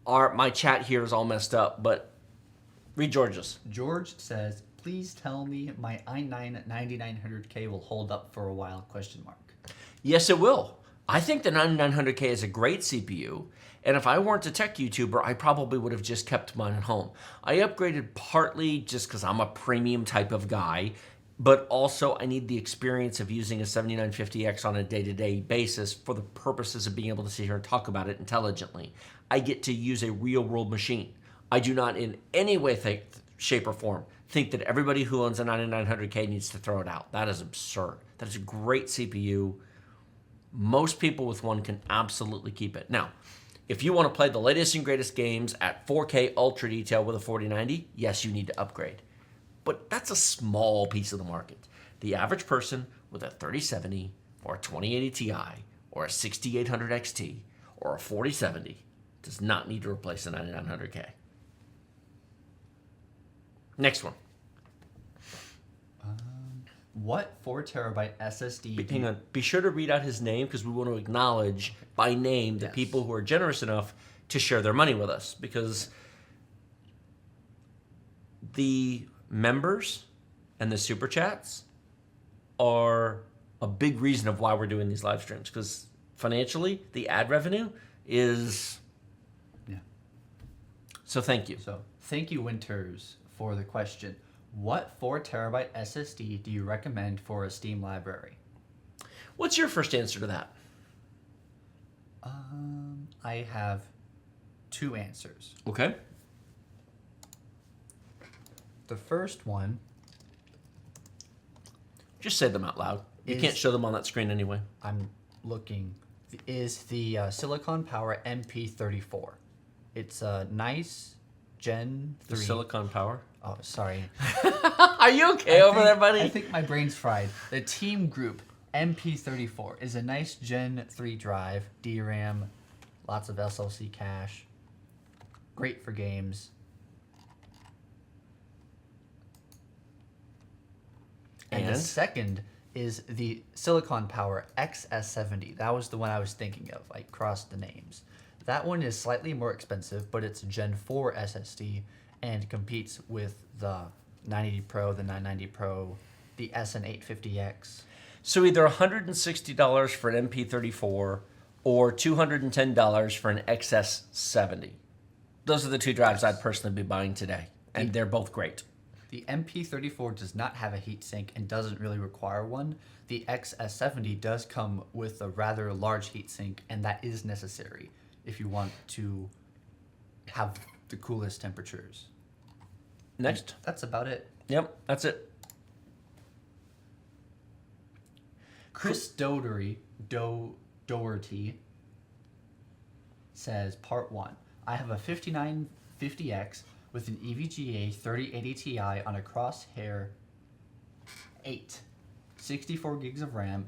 my chat here is all messed up, but read George's. George says, please tell me my i9 9900K will hold up for a while, question mark. Yes, it will. I think the 9900K is a great CPU, and if I weren't a tech YouTuber, I probably would have just kept mine at home. I upgraded partly just because I'm a premium type of guy, but also I need the experience of using a 7950X on a day-to-day basis for the purposes of being able to sit here and talk about it intelligently. I get to use a real-world machine. I do not in any way, shape, or form think that everybody who owns a 9900K needs to throw it out. That is absurd. That is a great CPU. Most people with one can absolutely keep it. Now, if you want to play the latest and greatest games at 4K ultra detail with a 4090, yes, you need to upgrade. But that's a small piece of the market. The average person with a 3070 or a 2080 Ti or a 6800 XT or a 4070 does not need to replace a 9900K. Next one. What 4 terabyte SSD? Hang on. Be sure to read out his name because we want to acknowledge by name the people who are generous enough to share their money with us, because the members and the super chats are a big reason of why we're doing these live streams, because financially the ad revenue is... Yeah. So thank you. So thank you, Winters, for the question. What 4 terabyte SSD do you recommend for a Steam library? What's your first answer to that? I have 2 answers. Okay. The first one... Just say them out loud. You can't show them on that screen anyway. I'm looking... is the Silicon Power MP34. It's a nice Gen 3... The Silicon Power? Oh, sorry. Are you okay over there, buddy? I think my brain's fried. The Team Group MP34 is a nice Gen 3 drive, DRAM, lots of SLC cache, great for games. And the second is the Silicon Power XS70. That was the one I was thinking of. I crossed the names. That one is slightly more expensive, but it's a Gen 4 SSD and competes with the 980 Pro, the 990 Pro, the SN850X. So either $160 for an MP34 or $210 for an XS70. Those are the two drives I'd personally be buying today, and they're both great. The MP34 does not have a heatsink and doesn't really require one. The XS70 does come with a rather large heatsink, and that is necessary if you want to have the coolest temperatures. Next. That's about it. Yep, that's it. Chris Doherty says, Part 1. I have a 5950X with an EVGA 3080 Ti on a Crosshair 8, 64 gigs of RAM,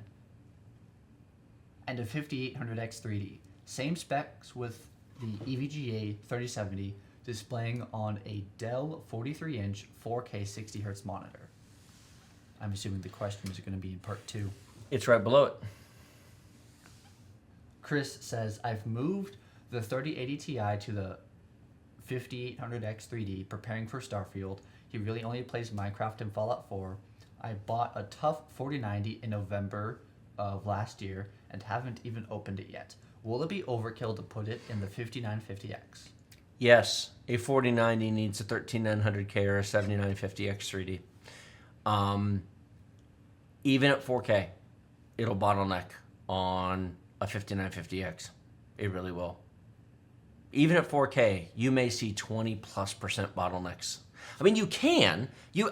and a 5800X 3D. Same specs with the EVGA 3070 displaying on a Dell 43-inch 4K 60Hz monitor. I'm assuming the question is going to be in part 2. It's right below it. Chris says, I've moved the 3080 Ti to the 5800X 3D, preparing for Starfield. He really only plays Minecraft and Fallout 4. I bought a tough 4090 in November of last year and haven't even opened it yet. Will it be overkill to put it in the 5950X? Yes, a 4090 needs a 13900K or a 7950X 3D. Even at 4K, it'll bottleneck on a 5950X. It really will. Even at 4K, you may see 20+% bottlenecks. I mean, you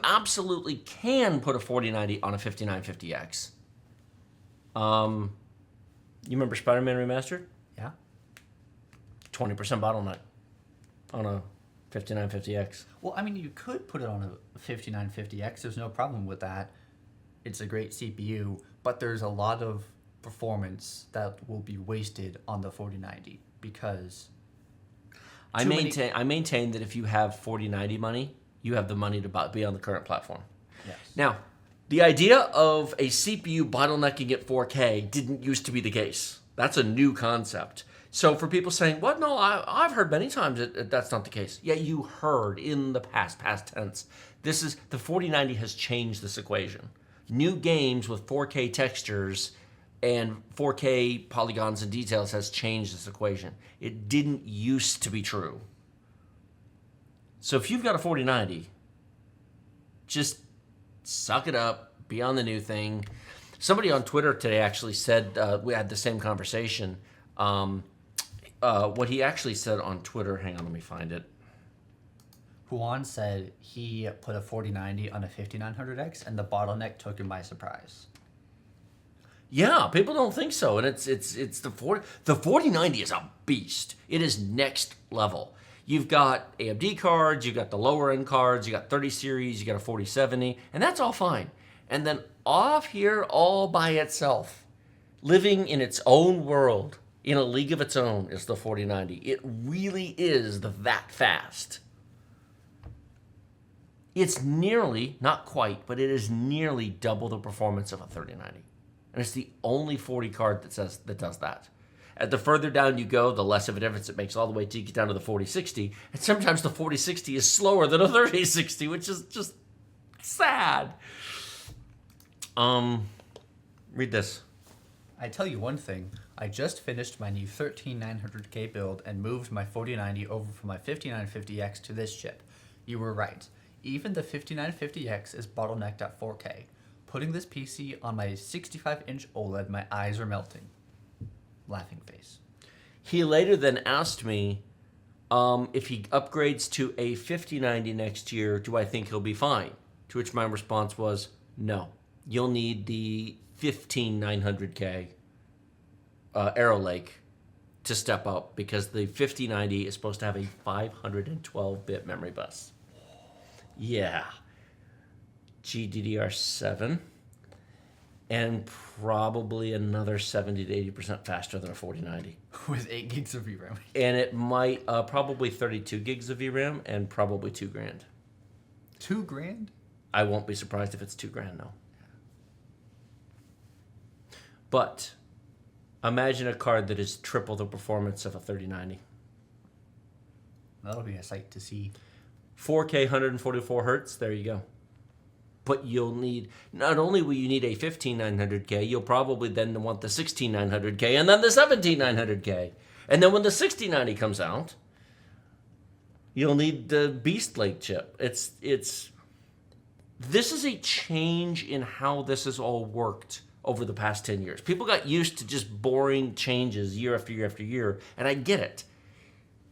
absolutely can put a 4090 on a 5950X. You remember Spider-Man Remastered? Yeah. 20% bottleneck on a 5950X. Well, I mean, you could put it on a 5950X. There's no problem with that. It's a great CPU, but there's a lot of performance that will be wasted on the 4090 because I maintain that if you have 4090 money, you have the money to be on the current platform. Yes. Now, the idea of a CPU bottlenecking at 4K didn't used to be the case. That's a new concept. So for people saying, "What? No, I've heard many times that's not the case." Yeah, you heard in the past tense. The 4090 has changed this equation. New games with 4K textures and 4K polygons and details has changed this equation. It didn't used to be true. So if you've got a 4090, just suck it up, be on the new thing. Somebody on Twitter today actually said, we had the same conversation. What he actually said on Twitter, hang on, let me find it. Juan said he put a 4090 on a 5900X and the bottleneck took him by surprise. Yeah, people don't think so, and it's the 4090 is a beast. It is next level. You've got AMD cards, you've got the lower end cards, you got 30 series, you got a 4070, and that's all fine. And then off here, all by itself, living in its own world, in a league of its own, is the 4090. It really is that fast. It's nearly, not quite, but it is nearly double the performance of a 3090. And it's the only 40 card that does that. At the further down you go, the less of a difference it makes all the way to get down to the 4060. And sometimes the 4060 is slower than a 3060, which is just sad. Read this. I tell you one thing, I just finished my new 13900K build and moved my 4090 over from my 5950X to this chip. You were right. Even the 5950X is bottlenecked at 4K. Putting this PC on my 65-inch OLED, my eyes are melting. Laughing face. He later then asked me if he upgrades to a 5090 next year, do I think he'll be fine? To which my response was, no. You'll need the 15900K Arrow Lake to step up because the 5090 is supposed to have a 512-bit memory bus. Yeah. GDDR7. And probably another 70 to 80% faster than a 4090. With 8 gigs of VRAM. And it might, probably 32 gigs of VRAM and probably $2,000. $2,000? I won't be surprised if it's $2,000 now. But imagine a card that is triple the performance of a 3090. That'll be a sight to see. 4K 144 hertz, there you go. But you'll need, not only will you need a 15900K, you'll probably then want the 16900K and then the 17900K. And then when the 6090 comes out, you'll need the Beast Lake chip. This is a change in how this has all worked over the past 10 years. People got used to just boring changes year after year after year, and I get it.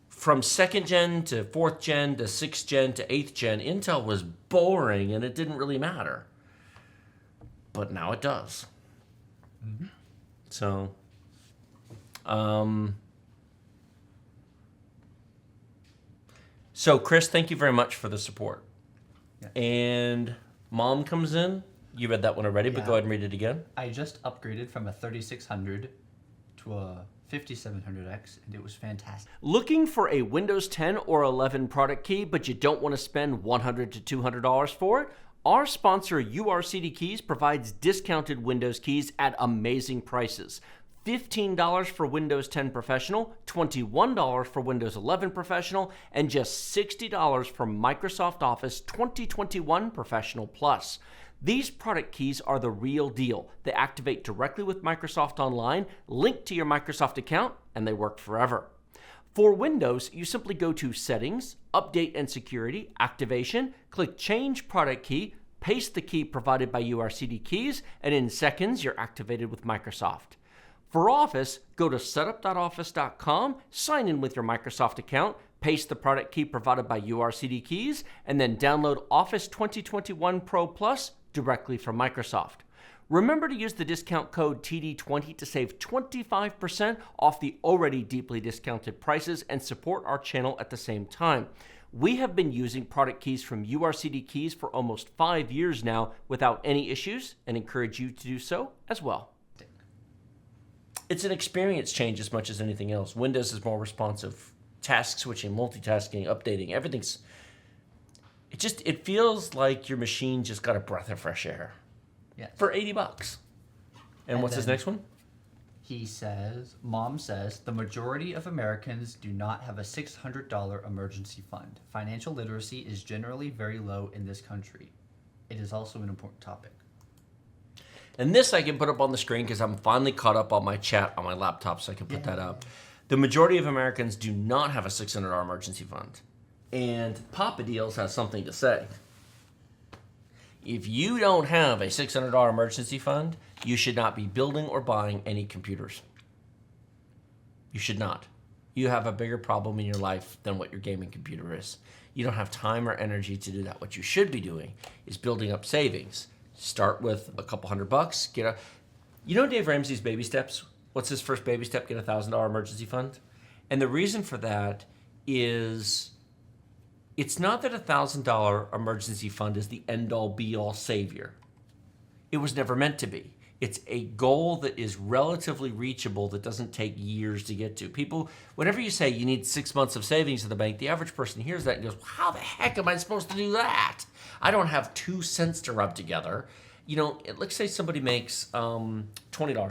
From 2nd gen to 4th gen to 6th gen to 8th gen, Intel was boring and it didn't really matter. But now it does. Mm-hmm. So Chris, thank you very much for the support. Yeah. And Mom comes in. You read that one already, but go ahead and read it again. I just upgraded from a 3600 to a 5700X, and it was fantastic. Looking for a Windows 10 or 11 product key, but you don't want to spend $100 to $200 for it? Our sponsor, URCD Keys, provides discounted Windows keys at amazing prices. $15 for Windows 10 Professional, $21 for Windows 11 Professional, and just $60 for Microsoft Office 2021 Professional Plus. These product keys are the real deal. They activate directly with Microsoft Online, link to your Microsoft account, and they work forever. For Windows, you simply go to Settings, Update and Security, Activation, click Change Product Key, paste the key provided by URCD Keys, and in seconds, you're activated with Microsoft. For Office, go to setup.office.com, sign in with your Microsoft account, paste the product key provided by URCD Keys, and then download Office 2021 Pro Plus directly from Microsoft. Remember to use the discount code TD20 to save 25% off the already deeply discounted prices and support our channel at the same time. We have been using product keys from URCD Keys for almost 5 years now without any issues and encourage you to do so as well. It's an experience change as much as anything else. Windows is more responsive. Task switching, multitasking, updating, everything's... It feels like your machine just got a breath of fresh air. Yes. For $80. And what's his next one? Mom says, the majority of Americans do not have a $600 emergency fund. Financial literacy is generally very low in this country. It is also an important topic. And this I can put up on the screen because I'm finally caught up on my chat on my laptop, so I can put that up. The majority of Americans do not have a $600 emergency fund. And Papa Deals has something to say. If you don't have a $600 emergency fund, you should not be building or buying any computers. You should not. You have a bigger problem in your life than what your gaming computer is. You don't have time or energy to do that. What you should be doing is building up savings. Start with a couple $100. You know Dave Ramsey's baby steps? What's his first baby step? Get a $1,000 emergency fund. And the reason for that is it's not that a $1,000 emergency fund is the end-all be-all savior. It was never meant to be. It's a goal that is relatively reachable that doesn't take years to get to. People, whenever you say you need 6 months of savings in the bank, the average person hears that and goes, how the heck am I supposed to do that? I don't have 2 cents to rub together. You know, let's say somebody makes $20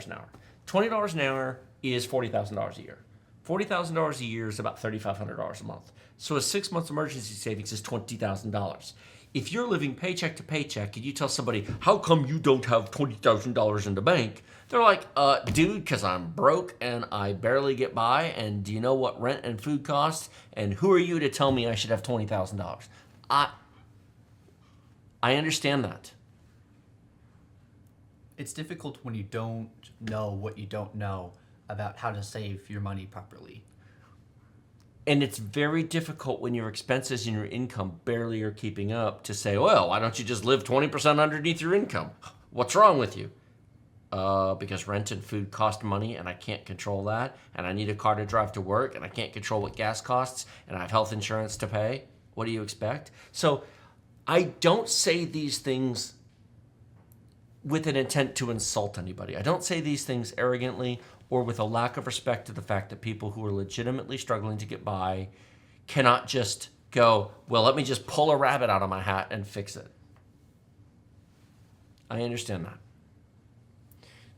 an hour. $20 an hour is $40,000 a year. $40,000 a year is about $3,500 a month. So a 6 months emergency savings is $20,000. If you're living paycheck to paycheck and you tell somebody, how come you don't have $20,000 in the bank? They're like, dude, because I'm broke and I barely get by. And do you know what rent and food costs? And who are you to tell me I should have $20,000? I understand that. It's difficult when you don't know what you don't know about how to save your money properly. And it's very difficult when your expenses and your income barely are keeping up to say, well, why don't you just live 20% underneath your income? What's wrong with you? Because rent and food cost money and I can't control that. And I need a car to drive to work and I can't control what gas costs and I have health insurance to pay. What do you expect? So I don't say these things with an intent to insult anybody. I don't say these things arrogantly or with a lack of respect to the fact that people who are legitimately struggling to get by cannot just go, well, let me just pull a rabbit out of my hat and fix it. I understand that.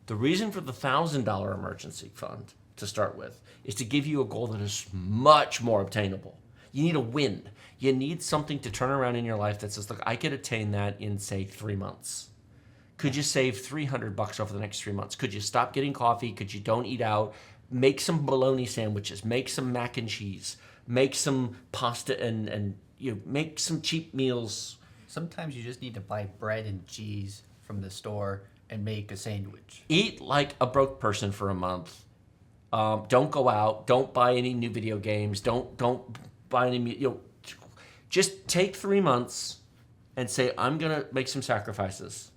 The reason for the $1,000 emergency fund to start with is to give you a goal that is much more obtainable. You need a win. You need something to turn around in your life that says, look, I could attain that in, say, 3 months. Could you save $300 over the next 3 months? Could you stop getting coffee? Could you don't eat out? Make some bologna sandwiches. Make some mac and cheese. Make some pasta and you know, make some cheap meals. Sometimes you just need to buy bread and cheese from the store and make a sandwich. Eat like a broke person for a month. Don't go out. Don't buy any new video games. Don't buy any. You know, just take 3 months and say, I'm gonna make some sacrifices.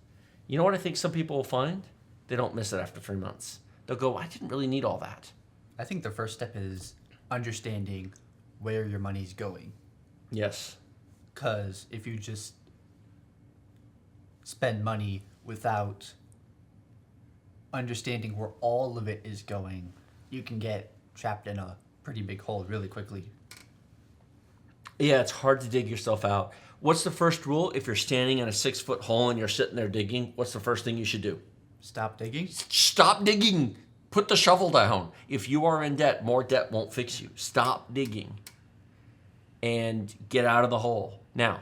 You know what I think some people will find? They don't miss it after 3 months. They'll go, I didn't really need all that. I think the first step is understanding where your money's going. Yes. Because if you just spend money without understanding where all of it is going, you can get trapped in a pretty big hole really quickly. Yeah, it's hard to dig yourself out. What's the first rule? If you're standing in a 6-foot hole and you're sitting there digging, what's the first thing you should do? Stop digging. Stop digging. Put the shovel down. If you are in debt, more debt won't fix you. Stop digging and get out of the hole. Now,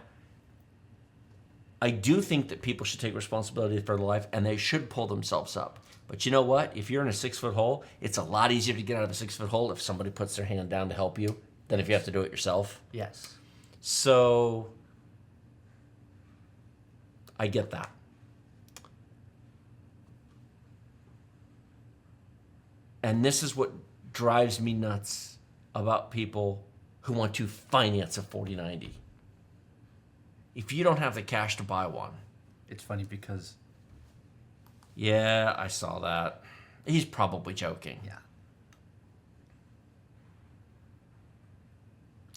I do think that people should take responsibility for their life and they should pull themselves up. But you know what? If you're in a 6-foot hole, it's a lot easier to get out of a 6-foot hole if somebody puts their hand down to help you than if you have to do it yourself. Yes. So, I get that. And this is what drives me nuts about people who want to finance a 4090. If you don't have the cash to buy one. It's funny because... Yeah, I saw that. He's probably joking. Yeah.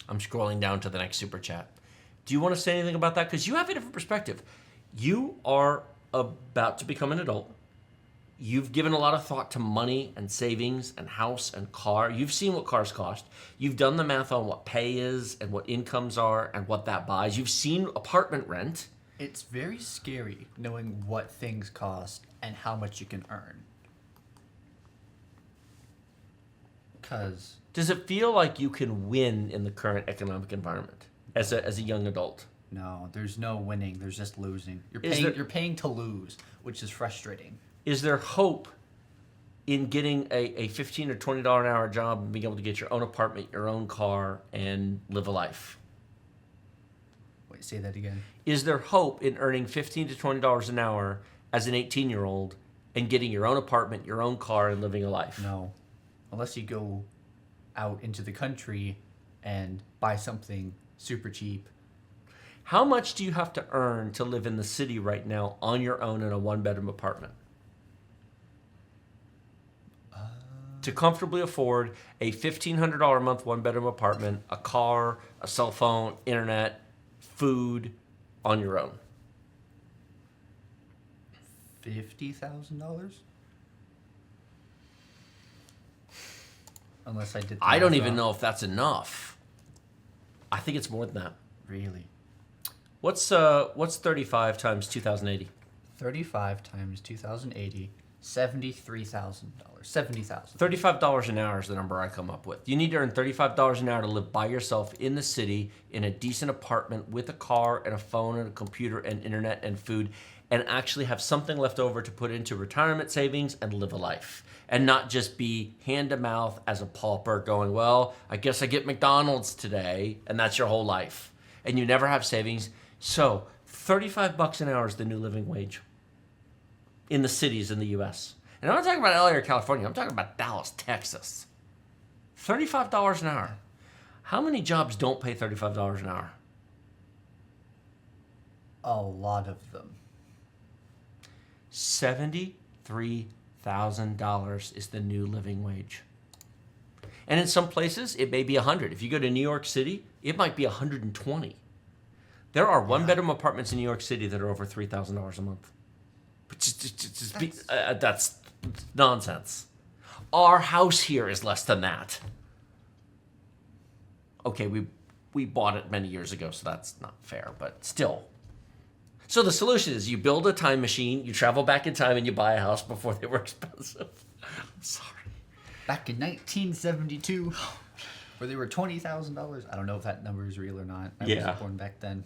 I'm scrolling down to the next super chat. Do you want to say anything about that? Because you have a different perspective. You are about to become an adult. You've given a lot of thought to money and savings and house and car. You've seen what cars cost. You've done the math on what pay is and what incomes are and what that buys. You've seen apartment rent. It's very scary knowing what things cost and how much you can earn. Because... Does it feel like you can win in the current economic environment as a young adult? No, there's no winning. There's just losing. Is there- You're paying to lose, which is frustrating. Is there hope in getting a $15 or $20 an hour job and being able to get your own apartment, your own car, and live a life? Wait, say that again. Is there hope in earning $15 to $20 an hour as an 18-year-old and getting your own apartment, your own car, and living a life? No. Unless you go out into the country and buy something super cheap. How much do you have to earn to live in the city right now on your own in a one-bedroom apartment? To comfortably afford a $1,500 a month one-bedroom apartment, a car, a cell phone, internet, food on your own. $50,000? Unless I did. I don't even know if that's enough. I think it's more than that. Really? What's 35 times 2080? 35 times 2080, $73,000. $70,000. $35 an hour is the number I come up with. You need to earn $35 an hour to live by yourself in the city in a decent apartment with a car and a phone and a computer and internet and food and actually have something left over to put into retirement savings and live a life. And not just be hand to mouth as a pauper going, well, I guess I get McDonald's today, and that's your whole life. And you never have savings. So $35 an hour is the new living wage in the cities in the U.S. And I'm not talking about LA or California. I'm talking about Dallas, Texas. $35 an hour. How many jobs don't pay $35 an hour? A lot of them. $73,000 is the new living wage. And in some places, it may be $100. If you go to New York City, it might be $120. There are one-bedroom apartments in New York City that are over $3,000 a month. That's nonsense. Our house here is less than that. Okay, we bought it many years ago, so that's not fair, but still. So the solution is you build a time machine, you travel back in time, and you buy a house before they were expensive. I'm sorry. Back in 1972, where they were $20,000. I don't know if that number is real or not. I Yeah. wasn't born back then.